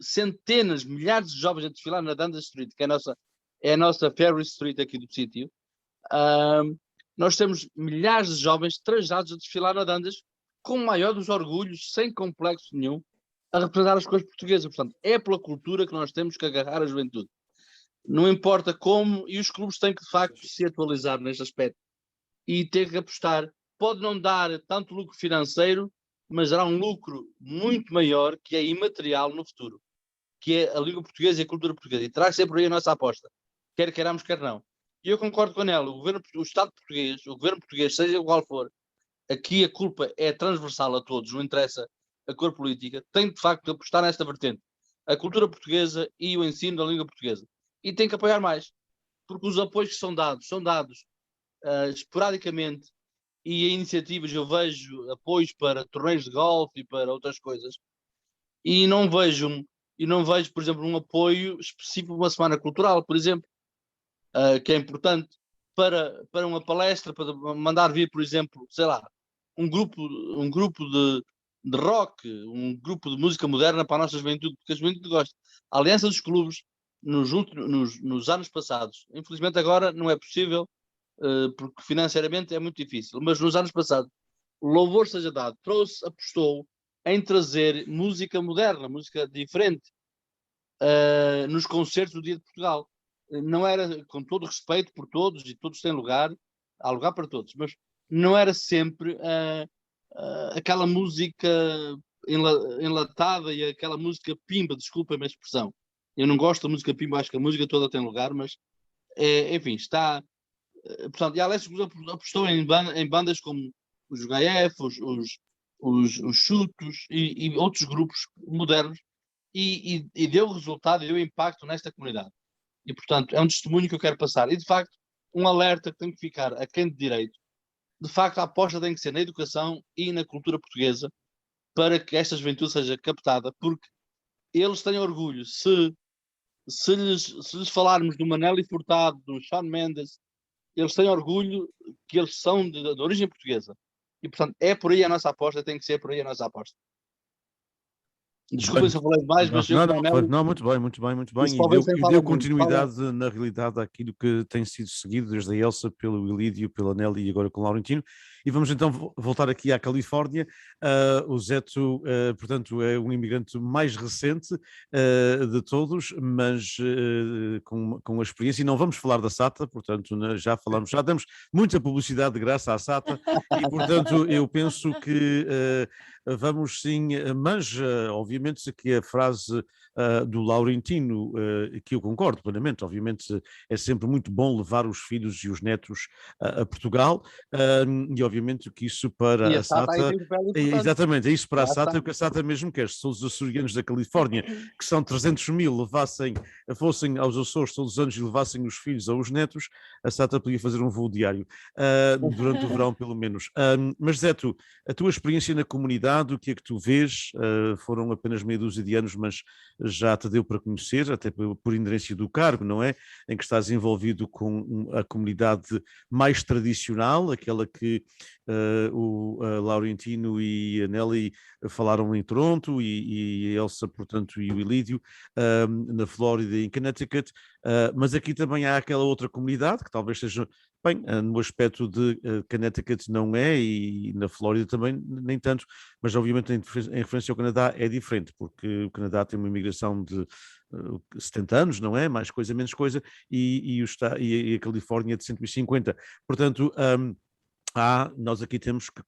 centenas, milhares de jovens a desfilar na Dundas Street, que é a nossa Ferry Street aqui do sítio. Nós temos milhares de jovens trajados a desfilar na Dundas, com o maior dos orgulhos, sem complexo nenhum, a representar as cores portuguesas. Portanto, é pela cultura que nós temos que agarrar a juventude. Não importa como, e os clubes têm que, de facto, se atualizar neste aspecto e ter que apostar. Pode não dar tanto lucro financeiro, mas dará um lucro muito maior, que é imaterial no futuro, que é a língua portuguesa e a cultura portuguesa. E terá que ser por aí a nossa aposta, quer queiramos, quer não. E eu concordo com ela, o Estado português, o governo português, seja qual for, aqui a culpa é transversal a todos, não interessa a cor política, tem de facto de apostar nesta vertente, a cultura portuguesa e o ensino da língua portuguesa. E tem que apoiar mais, porque os apoios que são dados esporadicamente, e a iniciativas, eu vejo apoios para torneios de golfe e para outras coisas, e não vejo, por exemplo, um apoio específico para uma semana cultural, por exemplo, que é importante para uma palestra, para mandar vir, por exemplo, sei lá, um grupo de rock, um grupo de música moderna para a nossa juventude, porque a juventude gosta. A Aliança dos Clubes, nos anos passados, infelizmente agora não é possível, porque financeiramente é muito difícil, mas nos anos passados, louvor seja dado, apostou em trazer música moderna, música diferente, nos concertos do Dia de Portugal. Não era, com todo respeito por todos, e todos têm lugar, há lugar para todos, mas não era sempre aquela música enlatada e aquela música pimba, desculpa-me a expressão. Eu não gosto da música pimba, acho que a música toda tem lugar, mas enfim, está. Portanto, e a Alessio apostou em bandas como os HF, os Chutos e outros grupos modernos, e deu resultado, deu impacto nesta comunidade. E, portanto, é um testemunho que eu quero passar. E, de facto, um alerta que tem que ficar a quem de direito. De facto, a aposta tem que ser na educação e na cultura portuguesa para que esta juventude seja captada, porque eles têm orgulho. Se lhes falarmos do Maneli Furtado, do Shawn Mendes, eles têm orgulho que eles são de origem portuguesa. E, portanto, é por aí a nossa aposta, tem que ser por aí a nossa aposta. Desculpa se eu falei demais, mas não, muito bem. E deu continuidade, na realidade, àquilo que tem sido seguido desde a Elsa, pelo Ilídio, pela Nelly e agora com o Laurentino. E vamos então voltar aqui à Califórnia. O Zeto, portanto, é um imigrante mais recente de todos, mas com a experiência. E não vamos falar da SATA, portanto, já damos muita publicidade de graça à SATA. E, portanto, eu penso que vamos sim, mas obviamente que a frase do Laurentino, que eu concordo plenamente, obviamente é sempre muito bom levar os filhos e os netos a Portugal, e obviamente obviamente que isso para E a a SATA aí SATA, tem um papel importante. exatamente, é isso para a Lá SATA, está. o que a SATA mesmo quer. Se os açorianos da Califórnia, que são 300 mil, fossem aos Açores todos os anos e levassem os filhos ou os netos, a SATA podia fazer um voo diário, durante o verão pelo menos. Mas Zé, a tua experiência na comunidade, o que é que tu vês? Foram apenas meia dúzia de anos, mas já te deu para conhecer, até por inerência do cargo, não é? Em que estás envolvido com a comunidade mais tradicional, aquela que o Laurentino e a Nelly falaram em Toronto, e a Elsa, portanto, e o Ilídio, na Flórida e em Connecticut, mas aqui também há aquela outra comunidade, que talvez seja, bem, no aspecto de Connecticut não é, e na Flórida também nem tanto, mas obviamente em referência ao Canadá é diferente, porque o Canadá tem uma imigração de 70 anos, não é? Mais coisa, menos coisa, e a Califórnia de 150. Portanto, nós aqui temos que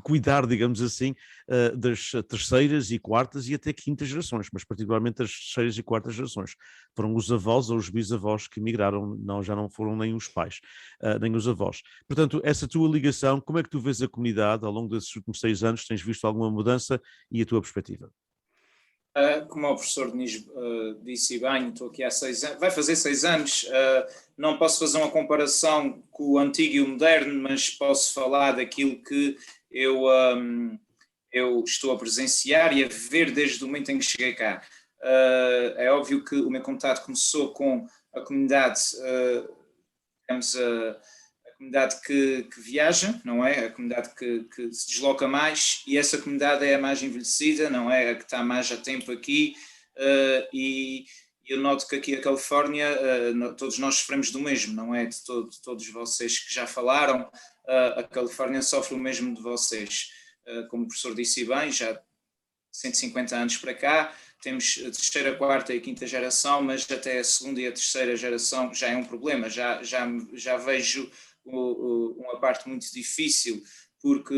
cuidar, digamos assim, das terceiras e quartas e até quintas gerações, mas particularmente das terceiras e quartas gerações. Foram os avós ou os bisavós que migraram, já não foram nem os pais, nem os avós. Portanto, essa tua ligação, como é que tu vês a comunidade ao longo desses últimos 6 anos? Tens visto alguma mudança e a tua perspectiva? Como o professor Diniz disse bem, estou aqui há 6 anos, vai fazer 6 anos, não posso fazer uma comparação com o antigo e o moderno, mas posso falar daquilo que eu estou a presenciar e a ver desde o momento em que cheguei cá. É óbvio que o meu contato começou com a comunidade, digamos, a comunidade que viaja, não é? A comunidade que se desloca mais, e essa comunidade é a mais envelhecida, não é? A que está mais a tempo aqui, e eu noto que aqui a Califórnia, todos nós sofremos do mesmo, não é? De todos vocês que já falaram, a Califórnia sofre o mesmo de vocês. Como o professor disse bem, já 150 anos para cá, temos a terceira, quarta e quinta geração, mas até a segunda e a terceira geração já é um problema, já vejo uma parte muito difícil, porque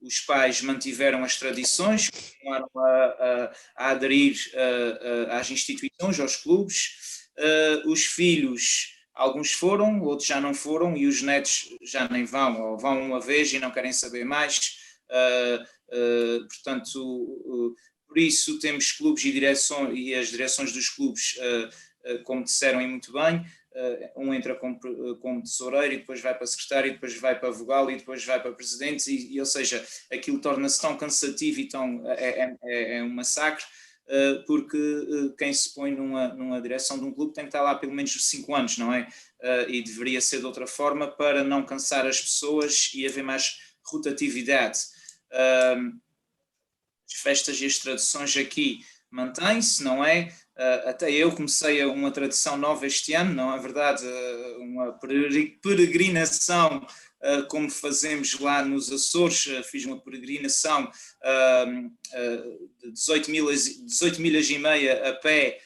os pais mantiveram as tradições, continuaram a aderir às instituições, aos clubes, os filhos, alguns foram, outros já não foram, e os netos já nem vão, ou vão uma vez e não querem saber mais. Portanto, por isso temos clubes e as direções dos clubes, como disseram muito bem, um entra como tesoureiro e depois vai para secretário e depois vai para vogal e depois vai para presidente, e ou seja, aquilo torna-se tão cansativo e é um massacre, porque quem se põe numa direção de um clube tem que estar lá pelo menos 5 anos, não é? E deveria ser de outra forma para não cansar as pessoas e haver mais rotatividade. As festas e as tradições aqui mantêm-se, não é? Até eu comecei uma tradição nova este ano, não é verdade? Uma peregrinação, como fazemos lá nos Açores. Fiz uma peregrinação de 18 milhas e meia a pé,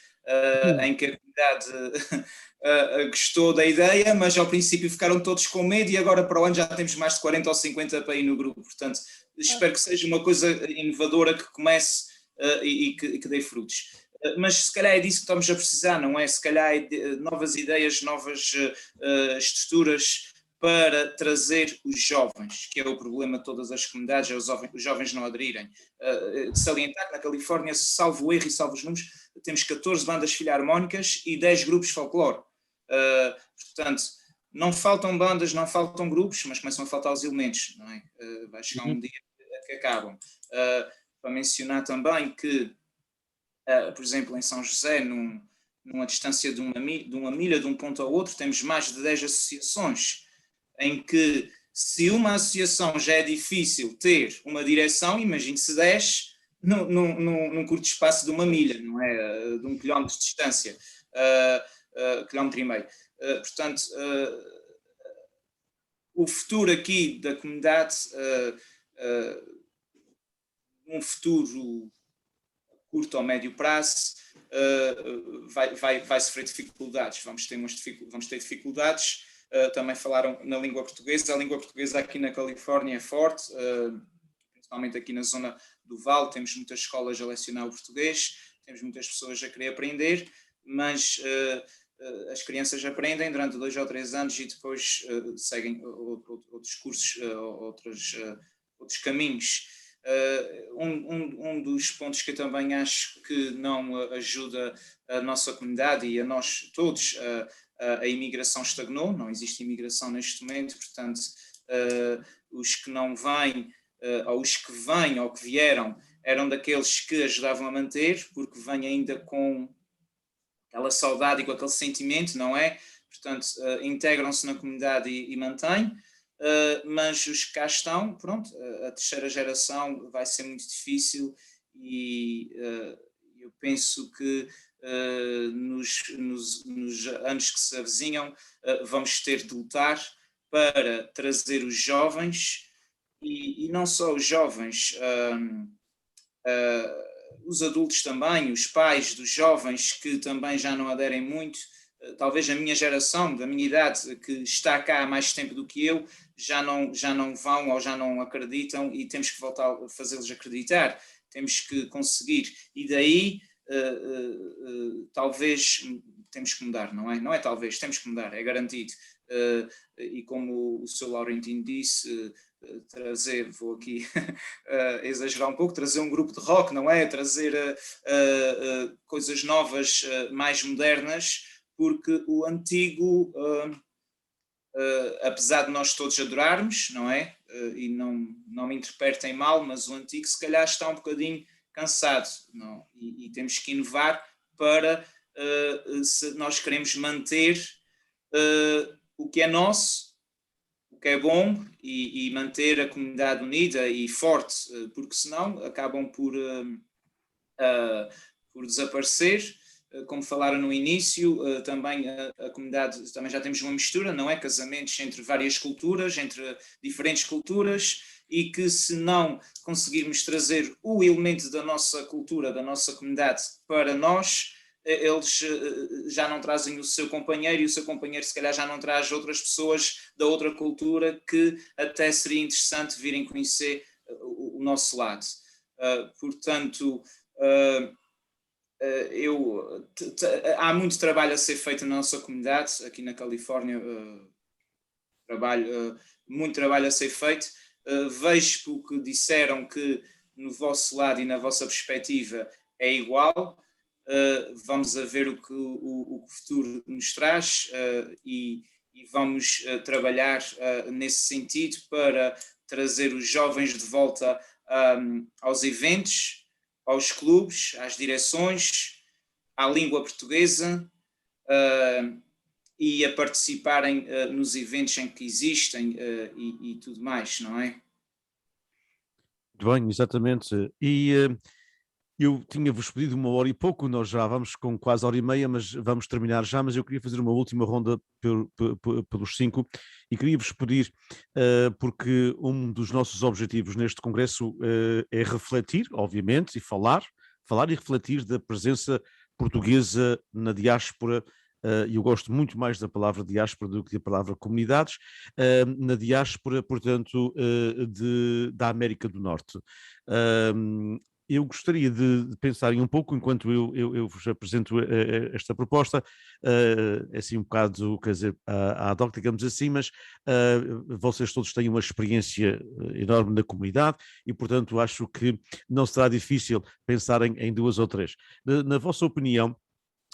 em que a comunidade gostou da ideia, mas ao princípio ficaram todos com medo, e agora para o ano já temos mais de 40 ou 50 para ir no grupo. Portanto, espero que seja uma coisa inovadora, que comece e que dê frutos. Mas se calhar é disso que estamos a precisar, não é? Se calhar novas ideias, novas estruturas para trazer os jovens, que é o problema de todas as comunidades, é os jovens não aderirem. De salientar que na Califórnia, salvo o erro e salvo os números, temos 14 bandas filarmónicas e 10 grupos folclore. Portanto, não faltam bandas, não faltam grupos, mas começam a faltar os elementos, não é? Vai chegar um dia que acabam. Para mencionar também que, por exemplo, em São José, numa distância de uma milha de um ponto ao outro, temos mais de 10 associações, em que, se uma associação já é difícil ter uma direção, imagine-se 10 num curto espaço de uma milha, não é? De 1 quilómetro de distância, quilómetro e meio. Portanto, o futuro aqui da comunidade, um futuro curto ou médio prazo, vai sofrer dificuldades. Vamos ter dificuldades. Também falaram na língua portuguesa. A língua portuguesa aqui na Califórnia é forte, principalmente aqui na zona do Vale. Temos muitas escolas a lecionar o português, temos muitas pessoas a querer aprender, mas as crianças aprendem durante 2 ou 3 anos e depois seguem outros cursos, outros caminhos. Um dos pontos que eu também acho que não ajuda a nossa comunidade e a nós todos, a imigração estagnou, não existe imigração neste momento, portanto, os que não vêm, ou os que vêm ou que vieram, eram daqueles que ajudavam a manter, porque vêm ainda com aquela saudade e com aquele sentimento, não é? Portanto, integram-se na comunidade e mantêm. Mas os que cá estão, pronto, a terceira geração vai ser muito difícil e eu penso que nos anos que se avizinham vamos ter de lutar para trazer os jovens e não só os jovens, os adultos também, os pais dos jovens que também já não aderem muito. Talvez a minha geração, da minha idade, que está cá há mais tempo do que eu, já não vão ou já não acreditam e temos que voltar a fazê-los acreditar, temos que conseguir. E daí, talvez temos que mudar, não é? Não é talvez, temos que mudar, é garantido. E como o Sr. Laurentino disse, trazer, vou aqui exagerar um pouco, trazer um grupo de rock, não é? Trazer coisas novas, mais modernas, porque o antigo, apesar de nós todos adorarmos, não é? E não me interpretem mal, mas o antigo se calhar está um bocadinho cansado, não? E temos que inovar para, se nós queremos manter o que é nosso, o que é bom e manter a comunidade unida e forte, porque senão acabam por desaparecer. Como falaram no início, também a comunidade, também já temos uma mistura, não é? Casamentos entre várias culturas, entre diferentes culturas, e que se não conseguirmos trazer o elemento da nossa cultura, da nossa comunidade para nós, eles já não trazem o seu companheiro e o seu companheiro se calhar já não traz outras pessoas da outra cultura que até seria interessante virem conhecer o nosso lado. Portanto, há muito trabalho a ser feito na nossa comunidade, aqui na Califórnia, muito trabalho a ser feito. Vejo pelo que disseram que no vosso lado e na vossa perspectiva é igual. Vamos a ver o que o futuro nos traz e vamos trabalhar nesse sentido para trazer os jovens de volta aos eventos, aos clubes, às direções, à língua portuguesa e a participarem nos eventos em que existem e tudo mais, não é? Muito bem, exatamente. E eu tinha-vos pedido 1 hora e pouco, nós já vamos com quase 1h30, mas vamos terminar já, mas eu queria fazer uma última ronda pelos 5 e queria-vos pedir, porque um dos nossos objetivos neste congresso é refletir, obviamente, e falar e refletir da presença portuguesa na diáspora. Eu gosto muito mais da palavra diáspora do que da palavra comunidades, na diáspora, portanto, da América do Norte. Eu gostaria de pensarem um pouco, enquanto eu vos apresento esta proposta, é assim um bocado, quer dizer, ad hoc, digamos assim, mas vocês todos têm uma experiência enorme na comunidade e, portanto, acho que não será difícil pensarem em 2 ou 3. Na vossa opinião,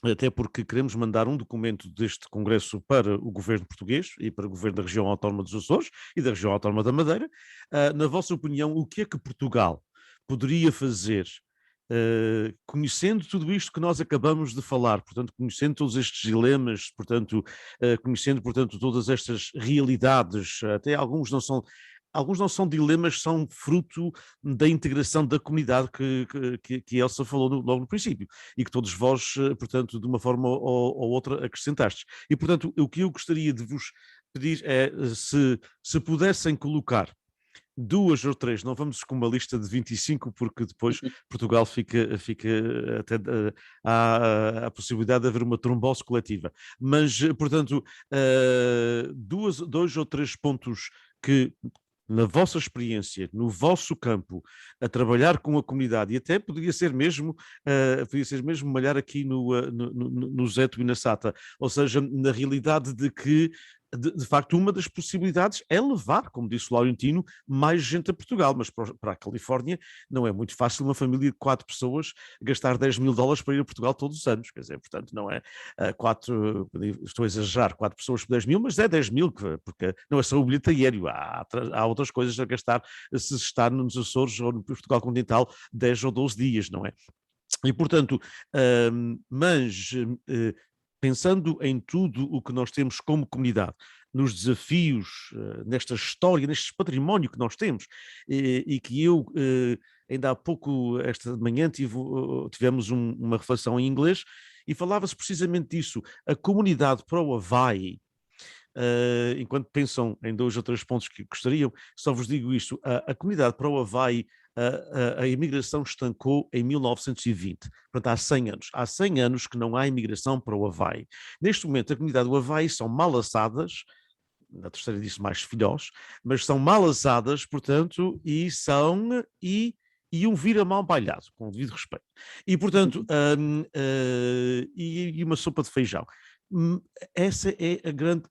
até porque queremos mandar um documento deste Congresso para o governo português e para o governo da região autónoma dos Açores e da região autónoma da Madeira, na vossa opinião, o que é que Portugal poderia fazer, conhecendo tudo isto que nós acabamos de falar, portanto, conhecendo todos estes dilemas, portanto, conhecendo, portanto, todas estas realidades, até alguns não são dilemas, são fruto da integração da comunidade que Elsa falou logo no princípio e que todos vós, portanto, de uma forma ou outra acrescentaste. E, portanto, o que eu gostaria de vos pedir é se pudessem colocar 2 ou 3, não vamos com uma lista de 25, porque depois Portugal fica até há a possibilidade de haver uma trombose coletiva. Mas, portanto, 2 ou 3 pontos que na vossa experiência, no vosso campo, a trabalhar com a comunidade, e até poderia ser mesmo malhar aqui no Zeto e na Sata, ou seja, na realidade de que de facto, uma das possibilidades é levar, como disse o Laurentino, mais gente a Portugal, mas para a Califórnia não é muito fácil uma família de 4 pessoas gastar $10.000 para ir a Portugal todos os anos, quer dizer, portanto, não é 4, estou a exagerar, 4 pessoas por 10 mil, mas é 10 mil, porque não é só o bilhete aéreo, há outras coisas a gastar se está nos Açores ou no Portugal continental 10 ou 12 dias, não é? E, portanto, pensando em tudo o que nós temos como comunidade, nos desafios, nesta história, neste património que nós temos, e que eu, ainda há pouco, esta manhã, tivemos uma reflexão em inglês, e falava-se precisamente disso, a comunidade para o Havaí. Enquanto pensam em 2 ou 3 pontos que gostariam, só vos digo isto, a comunidade para o Havaí, a imigração estancou em 1920, portanto há 100 anos. Há 100 anos que não há imigração para o Havaí. Neste momento a comunidade do Havaí são mal assadas, na terceira disse mais filhós, mas são mal assadas, portanto, e um vira mal bailhado, com o devido respeito. E, portanto, e uma sopa de feijão. Essa é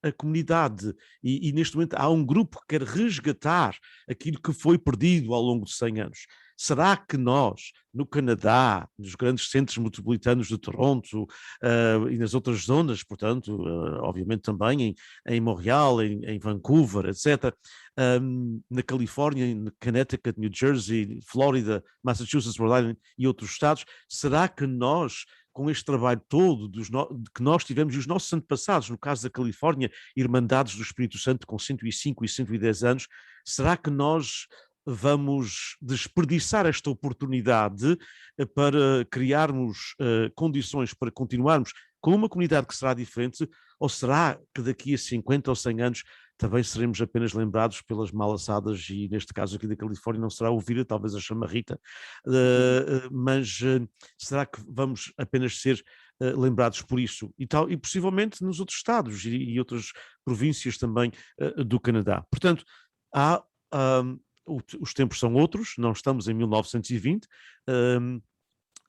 a comunidade, e neste momento há um grupo que quer resgatar aquilo que foi perdido ao longo de 100 anos. Será que nós, no Canadá, nos grandes centros metropolitanos de Toronto e nas outras zonas, portanto, obviamente também em Montreal, em Vancouver, etc., na Califórnia, em Connecticut, New Jersey, Flórida, Massachusetts, Rhode Island e outros estados, será que nós, com este trabalho todo que nós tivemos e os nossos antepassados, no caso da Califórnia, Irmandades do Espírito Santo com 105 e 110 anos, será que nós vamos desperdiçar esta oportunidade para criarmos condições para continuarmos com uma comunidade que será diferente, ou será que daqui a 50 ou 100 anos também seremos apenas lembrados pelas mal-assadas, e neste caso aqui da Califórnia não será o Vira, talvez a chamarrita, mas será que vamos apenas ser lembrados por isso? E possivelmente nos outros estados e outras províncias também do Canadá. Portanto, os tempos são outros, não estamos em 1920,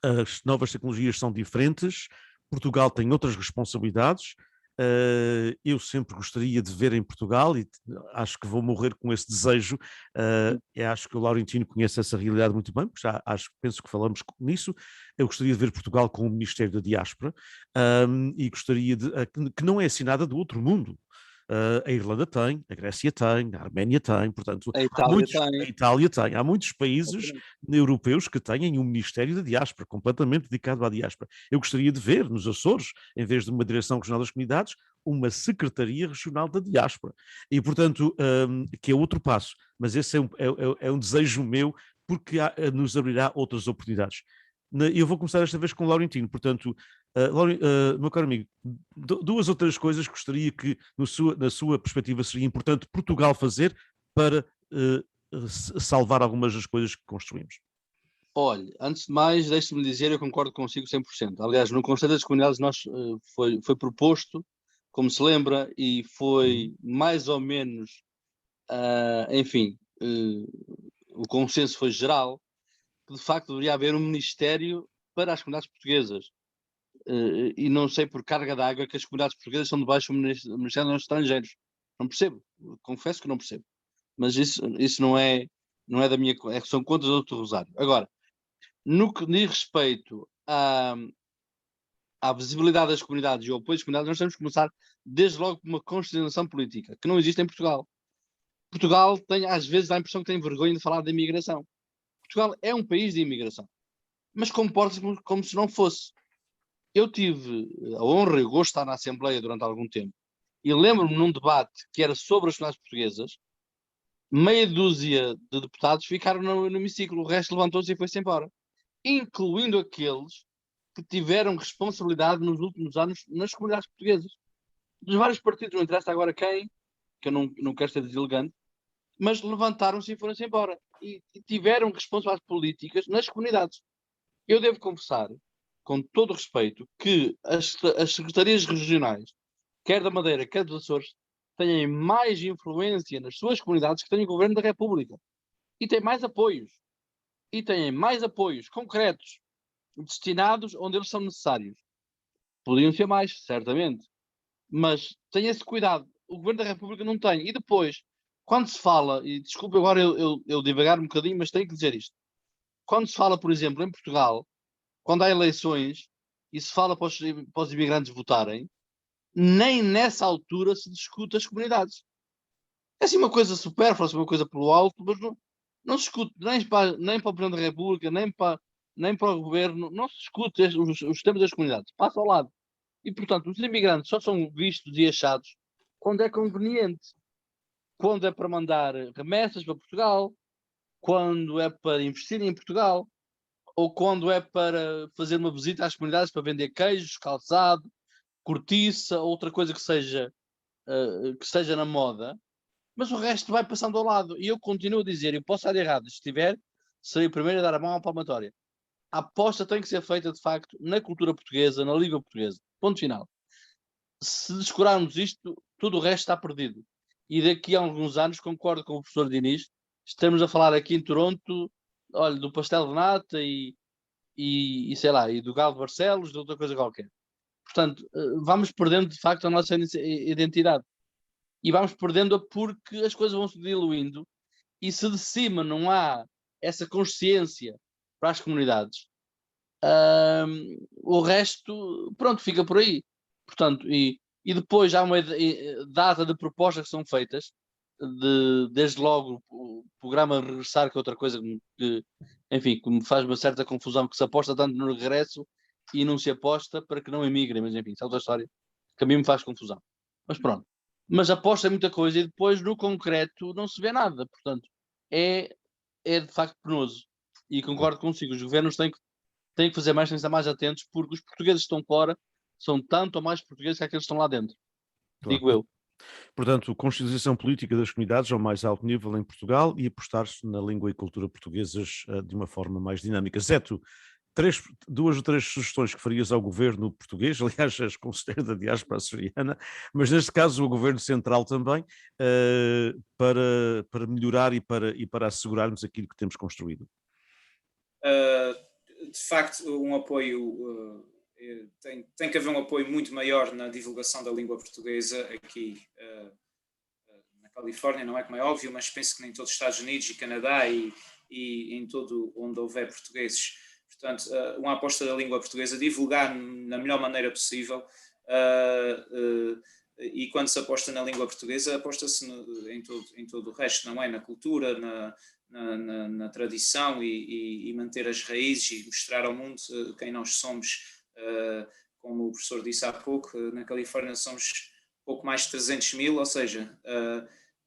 as novas tecnologias são diferentes, Portugal tem outras responsabilidades. Eu sempre gostaria de ver em Portugal, e acho que vou morrer com esse desejo. Acho que o Laurentino conhece essa realidade muito bem, porque penso que falamos nisso. Eu gostaria de ver Portugal com o Ministério da Diáspora, e gostaria que não é assim nada do outro mundo. A Irlanda tem, a Grécia tem, a Arménia tem, portanto, a Itália tem. Há muitos países europeus que têm um Ministério da Diáspora, completamente dedicado à diáspora. Eu gostaria de ver nos Açores, em vez de uma Direção Regional das Comunidades, uma Secretaria Regional da Diáspora. E, portanto, que é outro passo. Mas esse é um desejo meu, porque nos abrirá outras oportunidades. Eu vou começar esta vez com o Laurentino, portanto, meu caro amigo, 2 ou 3 coisas que gostaria que, na sua perspectiva, seria importante Portugal fazer para salvar algumas das coisas que construímos. Olha, antes de mais, deixe-me dizer, eu concordo consigo 100%. Aliás, no Conselho das Comunidades foi proposto, como se lembra, e foi mais ou menos, o consenso foi geral, que de facto deveria haver um ministério para as comunidades portuguesas. E não sei por carga d'água que as comunidades portuguesas são debaixo do Ministério dos Estrangeiros. Não percebo, confesso que não percebo. Mas isso não é da minha... são contas do outro rosário. Agora, no que diz respeito à visibilidade das comunidades e ao apoio das comunidades, nós temos que começar desde logo por uma conscientização política, que não existe em Portugal. Portugal às vezes dá a impressão que tem vergonha de falar de imigração. Portugal é um país de imigração, mas comporta-se como se não fosse. Eu tive a honra e o gosto de estar na Assembleia durante algum tempo, e lembro-me num debate que era sobre as comunidades portuguesas, meia dúzia de deputados ficaram no hemiciclo, o resto levantou-se e foi-se embora, incluindo aqueles que tiveram responsabilidade nos últimos anos nas comunidades portuguesas. Dos vários partidos, não interessa agora quem, que eu não quero ser deselegante, mas levantaram-se e foram-se embora. E tiveram responsabilidades políticas nas comunidades. Eu devo confessar, com todo o respeito, que as secretarias regionais, quer da Madeira, quer dos Açores, têm mais influência nas suas comunidades que têm o Governo da República. E têm mais apoios. E têm mais apoios concretos destinados onde eles são necessários. Podiam ser mais, certamente. Mas tenha esse cuidado. O Governo da República não tem. E depois, quando se fala, e desculpe agora eu divagar um bocadinho, mas tenho que dizer isto. Quando se fala, por exemplo, em Portugal, quando há eleições e se fala para os imigrantes votarem, nem nessa altura se discute as comunidades. É assim uma coisa supérflua, assim uma coisa pelo alto, mas não se discute nem para o Presidente da República, nem para o Governo, não se discute os temas das comunidades. Passa ao lado. E, portanto, os imigrantes só são vistos e achados quando é conveniente. Quando é para mandar remessas para Portugal, quando é para investir em Portugal, ou quando é para fazer uma visita às comunidades para vender queijos, calçado, cortiça, outra coisa que seja na moda, mas o resto vai passando ao lado. E eu continuo a dizer, eu posso estar errado, se estiver, serei o primeiro a dar a mão à palmatória. A aposta tem que ser feita, de facto, na cultura portuguesa, na língua portuguesa. Ponto final. Se descurarmos isto, tudo o resto está perdido. E daqui a alguns anos, concordo com o professor Diniz, estamos a falar aqui em Toronto, olha, do pastel de nata e sei lá, e do galo de Barcelos, de outra coisa qualquer. Portanto, vamos perdendo, de facto, a nossa identidade. E vamos perdendo-a porque as coisas vão se diluindo e se de cima não há essa consciência para as comunidades, o resto, pronto, fica por aí. Portanto, e depois há uma data de propostas que são feitas, desde logo o programa Regressar, que é outra coisa que, enfim, que me faz uma certa confusão, que se aposta tanto no regresso e não se aposta para que não emigrem, mas enfim, isso é outra história que a mim me faz confusão. Mas pronto. Mas aposta em muita coisa e depois no concreto não se vê nada. Portanto, é de facto penoso. E concordo consigo, os governos têm que fazer mais, têm que estar mais atentos, porque os portugueses que estão fora são tanto ou mais portugueses que aqueles que estão lá dentro. Claro. Digo eu. Portanto, consciencialização política das comunidades ao mais alto nível em Portugal e apostar-se na língua e cultura portuguesas de uma forma mais dinâmica. Zeto, duas ou três sugestões que farias ao governo português, aliás, és conselheiro da diáspora açoriana, mas neste caso o governo central também, para melhorar e para assegurarmos aquilo que temos construído? De facto, um apoio, tem que haver um apoio muito maior na divulgação da língua portuguesa aqui na Califórnia, não é, como é óbvio, mas penso que nem todos os Estados Unidos e Canadá e em todo onde houver portugueses. Portanto, uma aposta da língua portuguesa, divulgar na melhor maneira possível, e quando se aposta na língua portuguesa, aposta-se em todo o resto, não é? Na cultura, na tradição e manter as raízes e mostrar ao mundo quem nós somos. Como o professor disse há pouco, na Califórnia somos pouco mais de 300 mil, ou seja,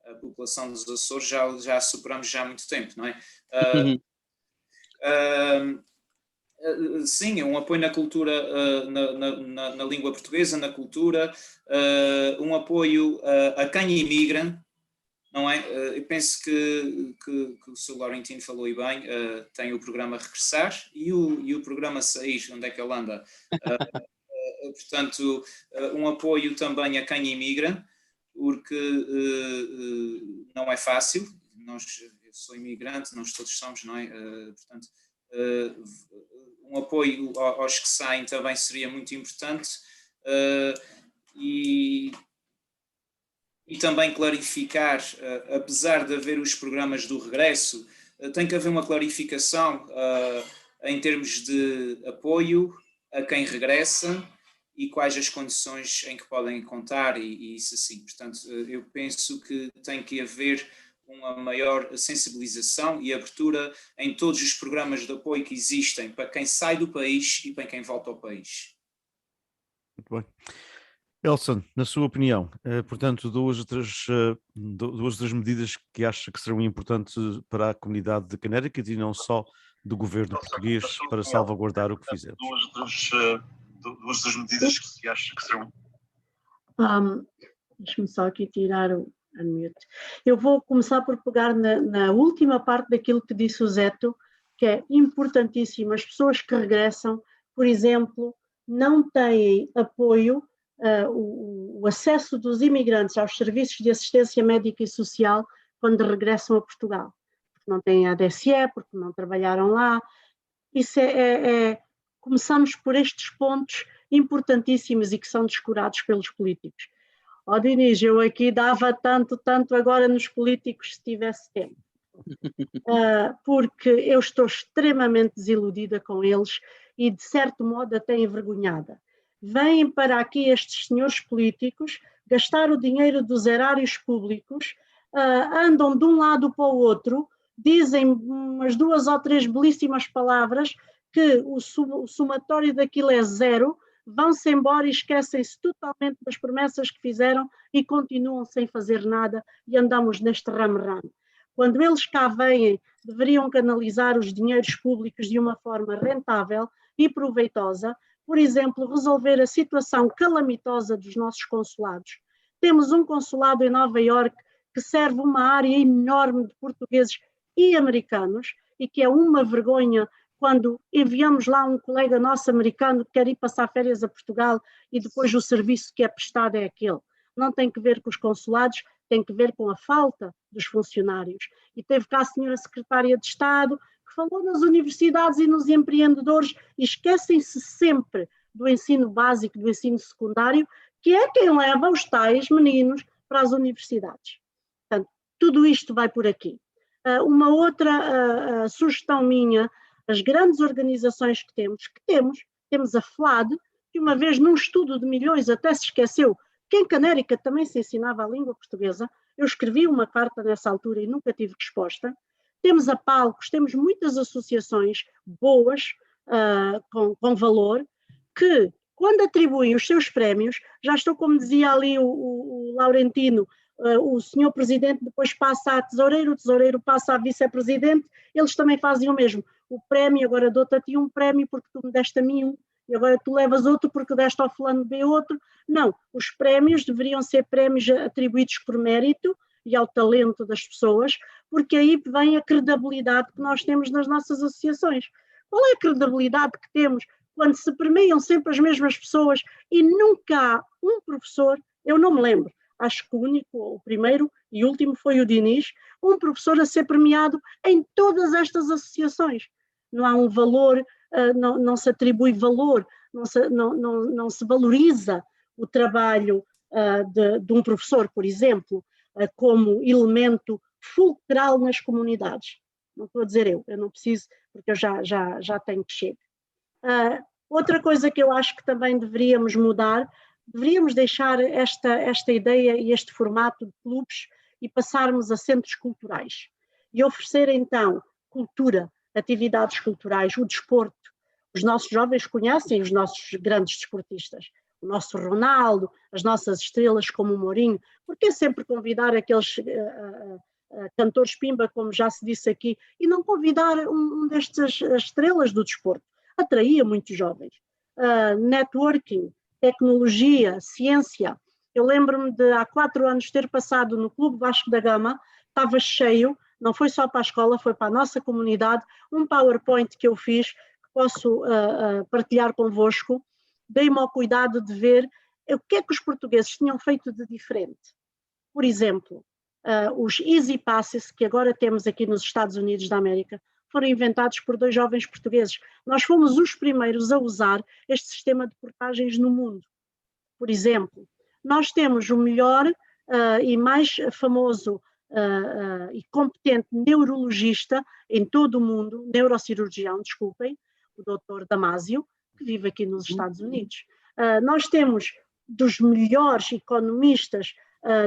a população dos Açores já superamos já há muito tempo, não é? Sim, um apoio na cultura, na língua portuguesa, na cultura, um apoio a quem imigra, não é? Eu penso que o Sr. Laurentino falou aí bem, tem o programa Regressar e o programa Sair, onde é que ele anda? Portanto, um apoio também a quem imigra, porque não é fácil, eu sou imigrante, nós todos somos, não é? Portanto, um apoio aos que saem também seria muito importante, e também clarificar, apesar de haver os programas do regresso, tem que haver uma clarificação em termos de apoio a quem regressa e quais as condições em que podem contar e isso assim. Portanto, eu penso que tem que haver uma maior sensibilização e abertura em todos os programas de apoio que existem para quem sai do país e para quem volta ao país. Muito bem. Elson, na sua opinião, portanto, duas ou três medidas que acha que serão importantes para a comunidade de Connecticut e não só do governo português para salvaguardar o que fizemos? Duas das medidas que acha que serão... Deixa-me só aqui tirar o unmute. Eu vou começar por pegar na última parte daquilo que disse o Zeto, que é importantíssimo. As pessoas que regressam, por exemplo, não têm apoio o acesso dos imigrantes aos serviços de assistência médica e social quando regressam a Portugal, porque não têm ADSE, porque não trabalharam lá. Isso começamos por estes pontos importantíssimos e que são descurados pelos políticos. Diniz, eu aqui dava tanto agora nos políticos se tivesse tempo. Porque eu estou extremamente desiludida com eles e, de certo modo, até envergonhada. Vêm para aqui estes senhores políticos gastar o dinheiro dos erários públicos, andam de um lado para o outro, dizem umas 2 ou 3 belíssimas palavras, que o somatório daquilo é 0, vão-se embora e esquecem-se totalmente das promessas que fizeram e continuam sem fazer nada e andamos neste ramo-ramo. Quando eles cá vêm, deveriam canalizar os dinheiros públicos de uma forma rentável e proveitosa, por exemplo, resolver a situação calamitosa dos nossos consulados. Temos um consulado em Nova Iorque que serve uma área enorme de portugueses e americanos e que é uma vergonha quando enviamos lá um colega nosso americano que quer ir passar férias a Portugal e depois o serviço que é prestado é aquele. Não tem que ver com os consulados, tem que ver com a falta dos funcionários. E teve cá a senhora secretária de Estado que falou nas universidades e nos empreendedores e esquecem-se sempre do ensino básico, do ensino secundário, que é quem leva os tais meninos para as universidades. Portanto, tudo isto vai por aqui. Uma outra sugestão minha, as grandes organizações que temos a FLAD, que uma vez num estudo de milhões até se esqueceu que em Canérica também se ensinava a língua portuguesa. Eu escrevi uma carta nessa altura e nunca tive resposta. Temos a Palcos, temos muitas associações boas, com valor, que quando atribuem os seus prémios, já estou, como dizia ali o Laurentino, o senhor presidente depois passa a tesoureiro, o tesoureiro passa a vice-presidente, eles também fazem o mesmo. O prémio, agora dou-te a ti um prémio porque tu me deste a mim um, e agora tu levas outro porque deste ao fulano B outro. Não, os prémios deveriam ser prémios atribuídos por mérito e ao talento das pessoas, porque aí vem a credibilidade que nós temos nas nossas associações. Qual é a credibilidade que temos quando se premiam sempre as mesmas pessoas e nunca há um professor, eu não me lembro, acho que o único, o primeiro e último foi o Diniz, um professor a ser premiado em todas estas associações. Não há um valor, não se atribui valor, não se valoriza o trabalho de um professor, por exemplo, como elemento fulcral nas comunidades. Não estou a dizer eu não preciso, porque eu já tenho que chegar. Outra coisa que eu acho que também deveríamos mudar, deveríamos deixar esta ideia e este formato de clubes e passarmos a centros culturais e oferecer então cultura, atividades culturais, o desporto. Os nossos jovens conhecem os nossos grandes desportistas, o nosso Ronaldo, as nossas estrelas como o Mourinho. Porque sempre convidar aqueles cantores pimba, como já se disse aqui, e não convidar um destas estrelas do desporto? Atraía muitos jovens. Networking, tecnologia, ciência. Eu lembro-me de há 4 anos ter passado no Clube Vasco da Gama, estava cheio, não foi só para a escola, foi para a nossa comunidade, um PowerPoint que eu fiz, que posso partilhar convosco. Dei-me ao cuidado de ver o que é que os portugueses tinham feito de diferente. Por exemplo, os Easy Passes, que agora temos aqui nos Estados Unidos da América, foram inventados por 2 jovens portugueses. Nós fomos os primeiros a usar este sistema de portagens no mundo. Por exemplo, nós temos o melhor e mais famoso e competente neurologista em todo o mundo, neurocirurgião, desculpem, o Dr. Damásio, que vive aqui nos Estados Unidos. Nós temos dos melhores economistas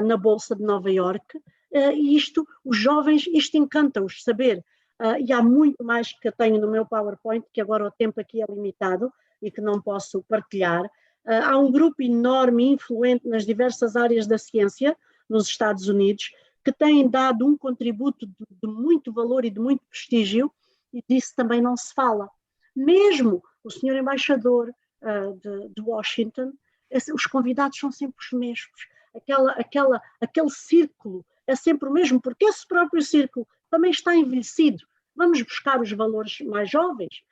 na Bolsa de Nova Iorque, e os jovens, isto encanta-os saber. E há muito mais que eu tenho no meu PowerPoint, que agora o tempo aqui é limitado e que não posso partilhar. Há um grupo enorme e influente nas diversas áreas da ciência nos Estados Unidos que têm dado um contributo de muito valor e de muito prestígio, e disso também não se fala. Mesmo o senhor embaixador de Washington, os convidados são sempre os mesmos. Aquele círculo é sempre o mesmo, porque esse próprio círculo também está envelhecido. Vamos buscar os valores mais jovens.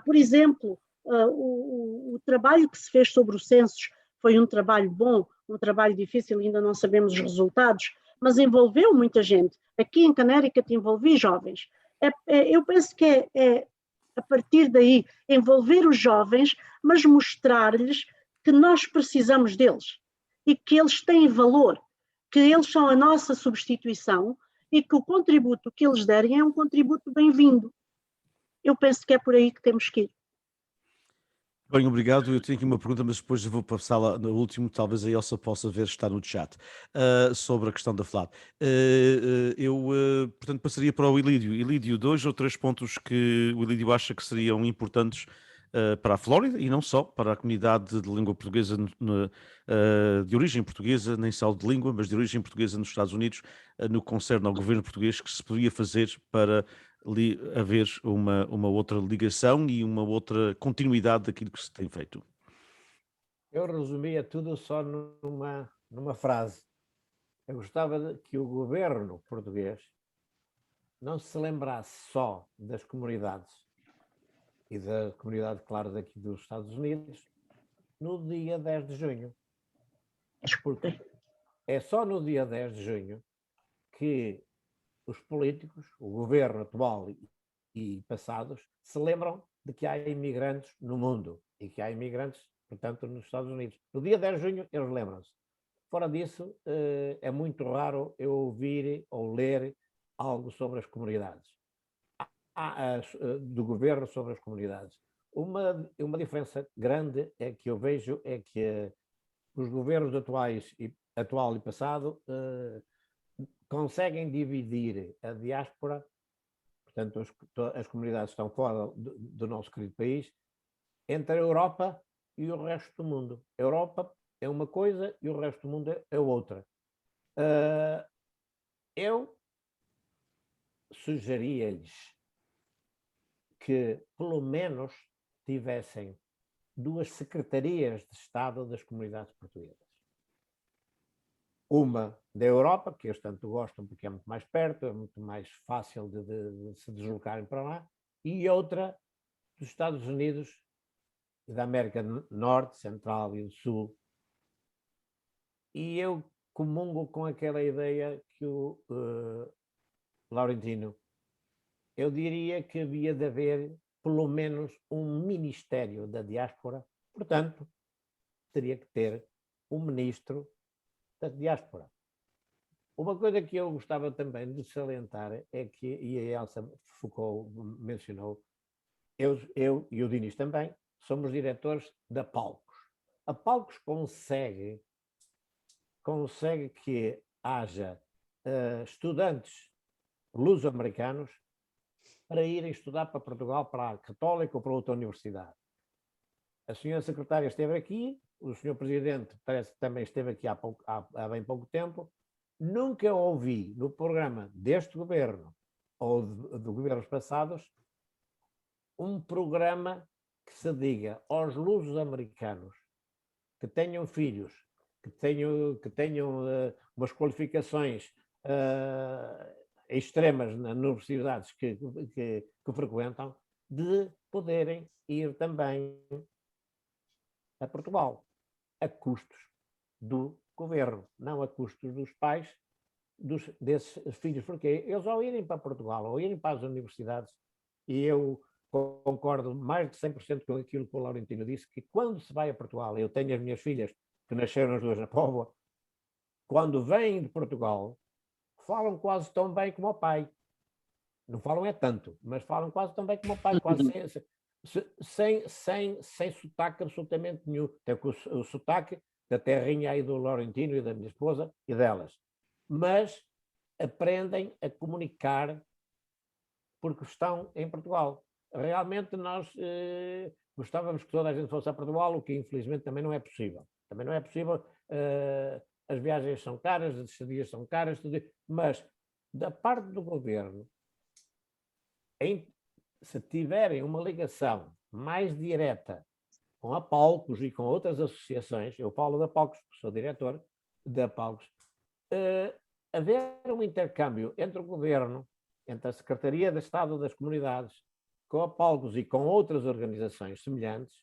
Por exemplo, o trabalho que se fez sobre os censos foi um trabalho bom, um trabalho difícil, ainda não sabemos os resultados, mas envolveu muita gente. Aqui em Connecticut envolvi jovens. Eu penso que é a partir daí envolver os jovens, mas mostrar-lhes que nós precisamos deles e que eles têm valor, que eles são a nossa substituição e que o contributo que eles derem é um contributo bem-vindo. Eu penso que é por aí que temos que ir. Bem, obrigado. Eu tenho aqui uma pergunta, mas depois eu vou passá-la no último, talvez a Elsa possa ver, está no chat, sobre a questão da FLAD. Portanto, passaria para o Ilídio. Ilídio, 2 ou 3 pontos que o Ilídio acha que seriam importantes para a Flórida e não só, para a comunidade de língua portuguesa, de origem portuguesa, nem só de língua, mas de origem portuguesa nos Estados Unidos, no que concerne ao governo português, que se poderia fazer para haver uma outra ligação e uma outra continuidade daquilo que se tem feito. Eu resumia tudo só numa frase. Eu gostava que o governo português não se lembrasse só das comunidades e da comunidade, claro, daqui dos Estados Unidos, no dia 10 de junho. Porque é só no dia 10 de junho que os políticos, o governo atual e passados, se lembram de que há imigrantes no mundo e que há imigrantes, portanto, nos Estados Unidos. No dia 10 de junho, eles lembram-se. Fora disso, é muito raro eu ouvir ou ler algo sobre as comunidades. Do governo sobre as comunidades. Uma diferença grande é que eu vejo é que os governos atual e passado conseguem dividir a diáspora, portanto as comunidades estão fora do nosso querido país, entre a Europa e o resto do mundo. A Europa é uma coisa e o resto do mundo é outra. Eu sugeria-lhes que pelo menos tivessem 2 secretarias de Estado das comunidades portuguesas. Uma da Europa, que eles tanto gostam porque é muito mais perto, é muito mais fácil de se deslocarem para lá, e outra dos Estados Unidos e da América Norte, Central e do Sul. E eu comungo com aquela ideia que o Laurentino, eu diria que havia de haver pelo menos um Ministério da Diáspora, portanto, teria que ter um ministro da diáspora. Uma coisa que eu gostava também de salientar é que, e a Elsa Foucault mencionou, eu e o Dinis também, somos diretores da Palcos. A Palcos consegue que haja estudantes luso-americanos para irem estudar para Portugal, para a Católica ou para outra universidade. A senhora secretária esteve aqui, o senhor presidente parece que também esteve aqui há bem pouco tempo. Nunca ouvi no programa deste governo ou de governos passados um programa que se diga aos lusos-americanos que tenham filhos, que tenham umas qualificações extremas nas universidades que frequentam, de poderem ir também a Portugal, a custos do governo, não a custos dos pais desses filhos, porque eles ao irem para Portugal, ou irem para as universidades, e eu concordo mais de 100% com aquilo que o Laurentino disse, que quando se vai a Portugal, eu tenho as minhas filhas que nasceram as duas na Póvoa, quando vêm de Portugal, falam quase tão bem como o pai. Não falam é tanto, mas falam quase tão bem como o pai, quase sem sotaque absolutamente nenhum. Até com o sotaque da terrinha aí do Laurentino e da minha esposa e delas. Mas aprendem a comunicar porque estão em Portugal. Realmente nós gostávamos que toda a gente fosse a Portugal, o que infelizmente também não é possível. Também não é possível, as viagens são caras, as estadias são caras, mas da parte do governo, se tiverem uma ligação mais direta com a Palcos e com outras associações, eu falo da Palcos, porque sou diretor da Palcos, haver um intercâmbio entre o governo, entre a Secretaria de Estado das Comunidades, com a Palcos e com outras organizações semelhantes,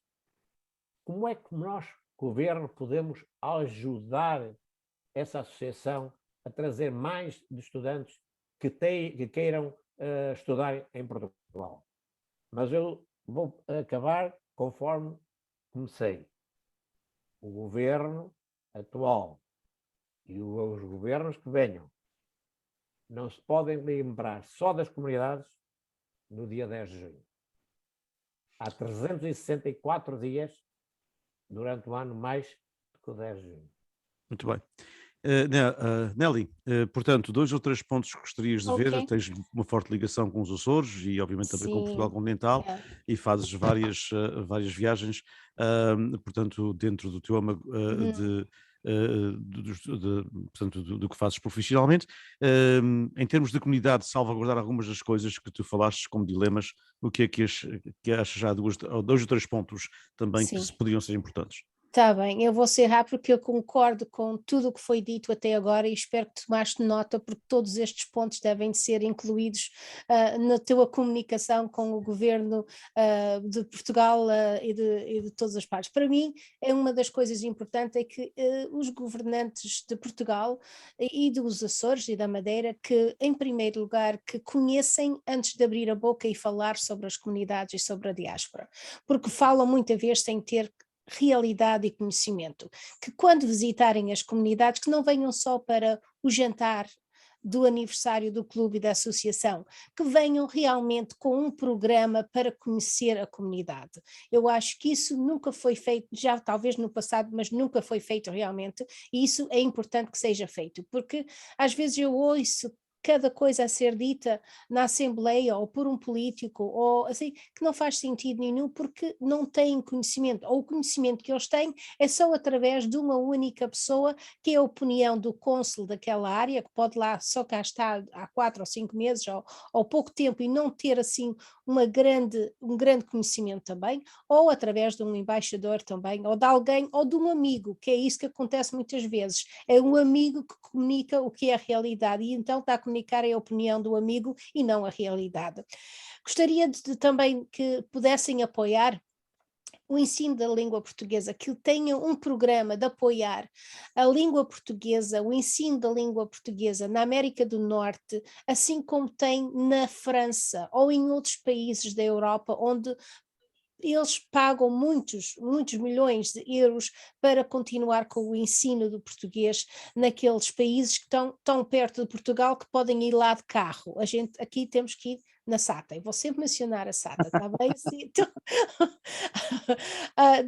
como é que nós governo, podemos ajudar essa associação a trazer mais de estudantes que queiram estudar em Portugal. Mas eu vou acabar conforme comecei. O governo atual e os governos que venham não se podem lembrar só das comunidades no dia 10 de junho. Há 364 dias durante o ano mais do que o 10 de junho. Muito bem. Nelly, portanto, 2 ou 3 pontos que gostarias de ver. Tens uma forte ligação com os Açores e obviamente também com Portugal continental, e fazes várias viagens, portanto, dentro do teu âmago portanto, do que fazes profissionalmente. Em termos de comunidade, salvaguardar algumas das coisas que tu falaste como dilemas, o que é que achas já 2 ou 3 pontos também que poderiam ser importantes? Está bem, eu vou ser rápido porque eu concordo com tudo o que foi dito até agora e espero que tomaste nota, porque todos estes pontos devem ser incluídos na tua comunicação com o governo de Portugal e de todas as partes. Para mim, é uma das coisas importantes é que os governantes de Portugal e dos Açores e da Madeira, que em primeiro lugar que conhecem antes de abrir a boca e falar sobre as comunidades e sobre a diáspora, porque falam muita vez sem ter realidade e conhecimento, que quando visitarem as comunidades, que não venham só para o jantar do aniversário do clube e da associação, que venham realmente com um programa para conhecer a comunidade. Eu acho que isso nunca foi feito, já talvez no passado, mas nunca foi feito realmente, e isso é importante que seja feito, porque às vezes eu ouço cada coisa a ser dita na Assembleia ou por um político, ou assim, que não faz sentido nenhum porque não têm conhecimento, ou o conhecimento que eles têm é só através de uma única pessoa, que é a opinião do cônsul daquela área, que pode lá só cá estar há 4 ou 5 meses ou pouco tempo e não ter assim um grande conhecimento também, ou através de um embaixador também, ou de alguém, ou de um amigo, que é isso que acontece muitas vezes, é um amigo que comunica o que é a realidade e então está a comunicar a opinião do amigo e não a realidade. Gostaria de também que pudessem apoiar o ensino da língua portuguesa, que tenha um programa de apoiar a língua portuguesa, o ensino da língua portuguesa na América do Norte, assim como tem na França ou em outros países da Europa, onde eles pagam muitos milhões de euros para continuar com o ensino do português naqueles países que estão tão perto de Portugal que podem ir lá de carro. A gente aqui temos que ir na SATA, eu vou sempre mencionar a SATA, está bem? Então,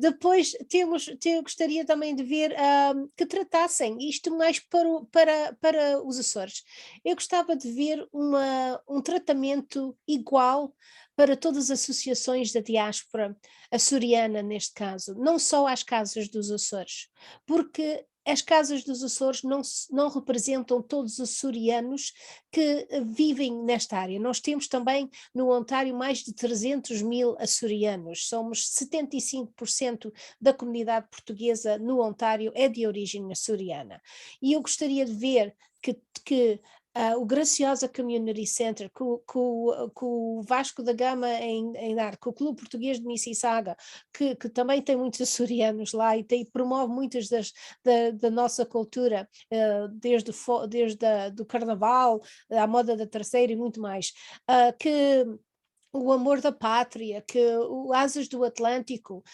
depois gostaria também de ver que tratassem isto mais para os Açores. Eu gostava de ver um tratamento igual para todas as associações da diáspora açoriana, neste caso, não só às casas dos Açores, porque as casas dos Açores não representam todos os açorianos que vivem nesta área. Nós temos também no Ontário mais de 300 mil açorianos, somos 75% da comunidade portuguesa no Ontário é de origem açoriana. E eu gostaria de ver que o Graciosa Community Center, com o Vasco da Gama em Arte, com o Clube Português de Mississauga, que também tem muitos açorianos lá e promove muitas da nossa cultura, desde do carnaval, à moda da terceira e muito mais, que o Amor da Pátria, que o Asas do Atlântico,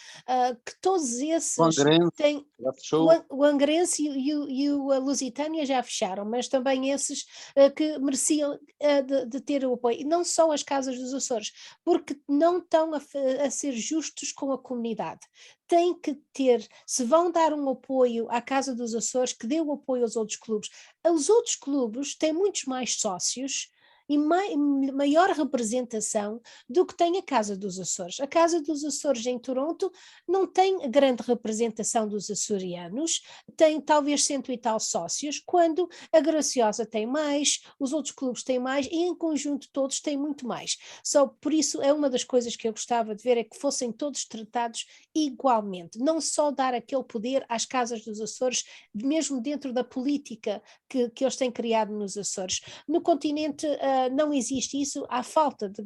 que todos esses têm. O Angrense e a Lusitânia já fecharam, mas também esses que mereciam de ter o apoio. E não só as casas dos Açores, porque não estão a ser justos com a comunidade. Tem que ter, se vão dar um apoio à Casa dos Açores, que dê o apoio aos outros clubes. Os outros clubes têm muitos mais sócios e maior representação do que tem a Casa dos Açores. A Casa dos Açores em Toronto não tem grande representação dos açorianos, tem talvez 100 e tal sócios, quando a Graciosa tem mais, os outros clubes têm mais e em conjunto todos têm muito mais. Só por isso é uma das coisas que eu gostava de ver é que fossem todos tratados igualmente, não só dar aquele poder às Casas dos Açores, mesmo dentro da política que eles têm criado nos Açores. No continente não existe isso, há falta de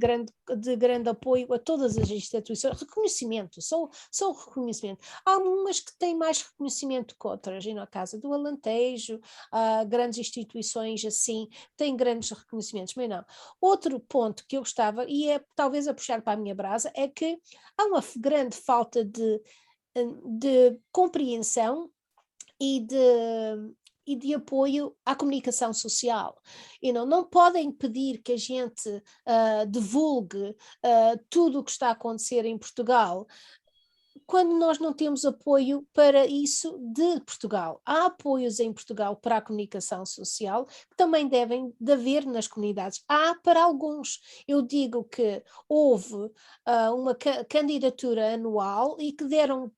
grande apoio a todas as instituições, reconhecimento, só reconhecimento. Há umas que têm mais reconhecimento que outras, e na Casa do Alentejo, grandes instituições assim, têm grandes reconhecimentos, mas não. Outro ponto que eu gostava, e é talvez a puxar para a minha brasa, é que há uma grande falta de compreensão e de apoio à comunicação social. E não podem pedir que a gente divulgue tudo o que está a acontecer em Portugal quando nós não temos apoio para isso de Portugal. Há apoios em Portugal para a comunicação social que também devem de haver nas comunidades. Há para alguns. Eu digo que houve uma candidatura anual e que deram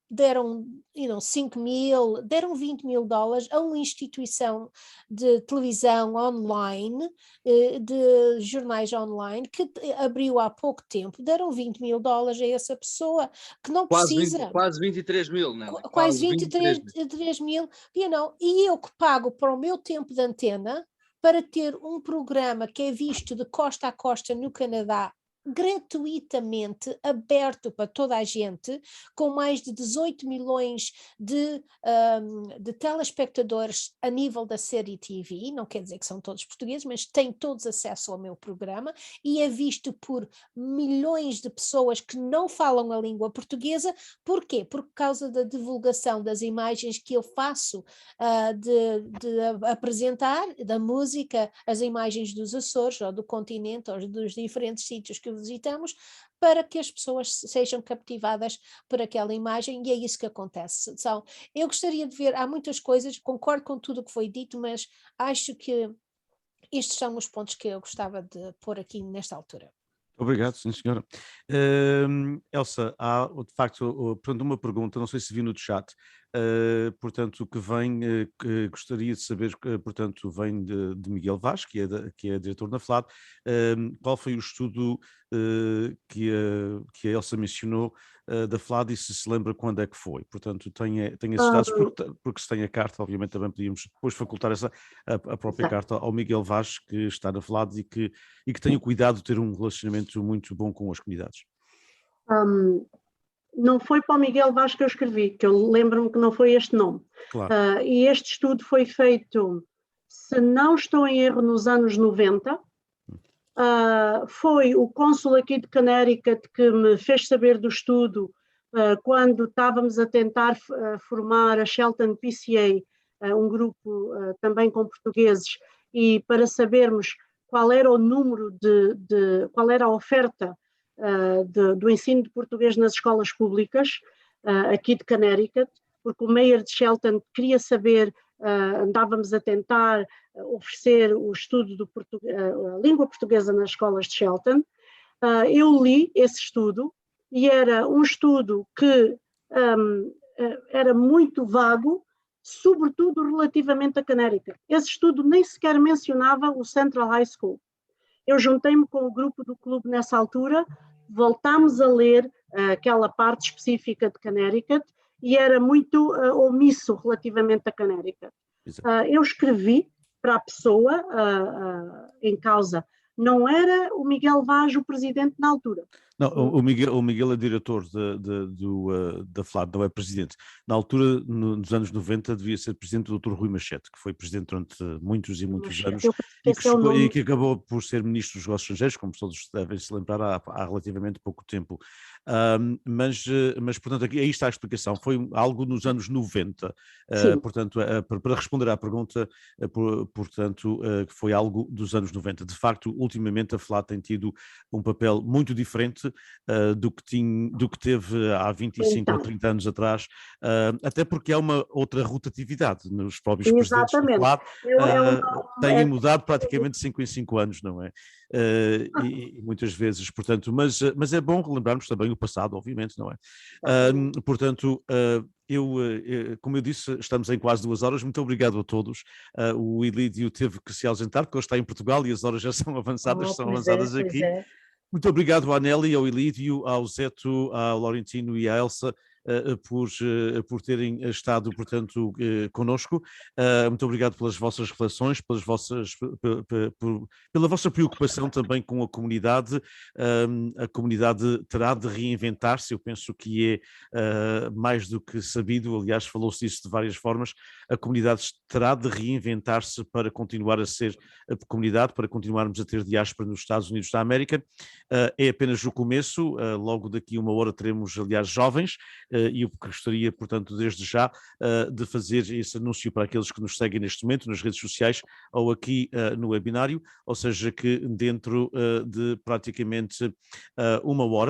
5 mil, deram $20.000 a uma instituição de televisão online, de jornais online, que abriu há pouco tempo, deram $20.000 a essa pessoa que não precisa. Quase 23 mil, não é? Quase 23 mil, e eu que pago para o meu tempo de antena para ter um programa que é visto de costa a costa no Canadá, gratuitamente, aberto para toda a gente, com mais de 18 milhões de telespectadores a nível da série TV, não quer dizer que são todos portugueses, mas têm todos acesso ao meu programa, e é visto por milhões de pessoas que não falam a língua portuguesa. Porquê? Por causa da divulgação das imagens que eu faço de apresentar, da música, as imagens dos Açores, ou do continente, ou dos diferentes sítios que visitamos, para que as pessoas sejam captivadas por aquela imagem, e é isso que acontece. Então, eu gostaria de ver, há muitas coisas, concordo com tudo o que foi dito, mas acho que estes são os pontos que eu gostava de pôr aqui nesta altura. Obrigado, sim, senhora. Elsa, há de facto portanto, uma pergunta, não sei se vi no chat, portanto, que vem, que gostaria de saber, portanto, vem de Miguel Vaz, que é diretor na FLAD. Qual foi o estudo que a Elsa mencionou da FLAD, e se lembra quando é que foi? Portanto, tem esses dados, porque se tem a carta, obviamente também podíamos depois facultar a própria carta ao Miguel Vaz, que está na FLAD e que tem o cuidado de ter um relacionamento muito bom com as comunidades. Não foi para o Miguel Vaz que eu escrevi, que eu lembro-me que não foi este nome. Claro. E este estudo foi feito, se não estou em erro, nos anos 90. Foi o cônsul aqui de Connecticut que me fez saber do estudo quando estávamos a tentar formar a Shelton PCA, um grupo também com portugueses, e para sabermos qual era o número qual era a oferta do ensino de português nas escolas públicas aqui de Connecticut, porque o mayor de Shelton queria saber, andávamos a tentar oferecer o estudo a língua portuguesa nas escolas de Shelton. Eu li esse estudo e era um estudo que era muito vago, sobretudo relativamente a Connecticut. Esse estudo nem sequer mencionava o Central High School. Eu juntei-me com o grupo do clube nessa altura, voltámos a ler aquela parte específica de Connecticut e era muito omisso relativamente a Connecticut. Eu escrevi para a pessoa em causa. Não era o Miguel Vaz o presidente na altura. Não, o Miguel é diretor da FLAD, não é presidente. Na altura, nos anos 90, devia ser presidente o Dr. Rui Machete, que foi presidente durante muitos e muitos anos, e que acabou por ser ministro dos negócios estrangeiros, como todos devem se lembrar, há relativamente pouco tempo. Mas, portanto, aí está a explicação. Foi algo nos anos 90, portanto, para responder à pergunta, portanto, foi algo dos anos 90. De facto, ultimamente a FLAD tem tido um papel muito diferente do que teve há 25 ou 30 anos atrás, até porque há uma outra rotatividade nos próprios presidentes do FLAD, têm mudado praticamente 5 em 5 anos, não é? E muitas vezes, portanto, mas é bom relembrarmos também o passado, obviamente, não é? Portanto, como eu disse, estamos em quase 2 horas. Muito obrigado a todos. O Ilídio teve que se ausentar porque ele está em Portugal e as horas já são avançadas, aqui. Muito obrigado à Nelly, ao Ilídio, ao Zeto, ao Laurentino e à Elsa por terem estado, portanto, conosco. Muito obrigado pelas vossas reflexões, pela vossa preocupação também com a comunidade. A comunidade terá de reinventar-se, eu penso que é mais do que sabido, aliás, falou-se disso de várias formas. A comunidade terá de reinventar-se para continuar a ser a comunidade, para continuarmos a ter diáspora nos Estados Unidos da América. É apenas o começo, logo daqui a uma hora teremos, aliás, jovens, e eu gostaria, portanto, desde já, de fazer esse anúncio para aqueles que nos seguem neste momento, nas redes sociais ou aqui no webinário, ou seja, que dentro de praticamente uma hora,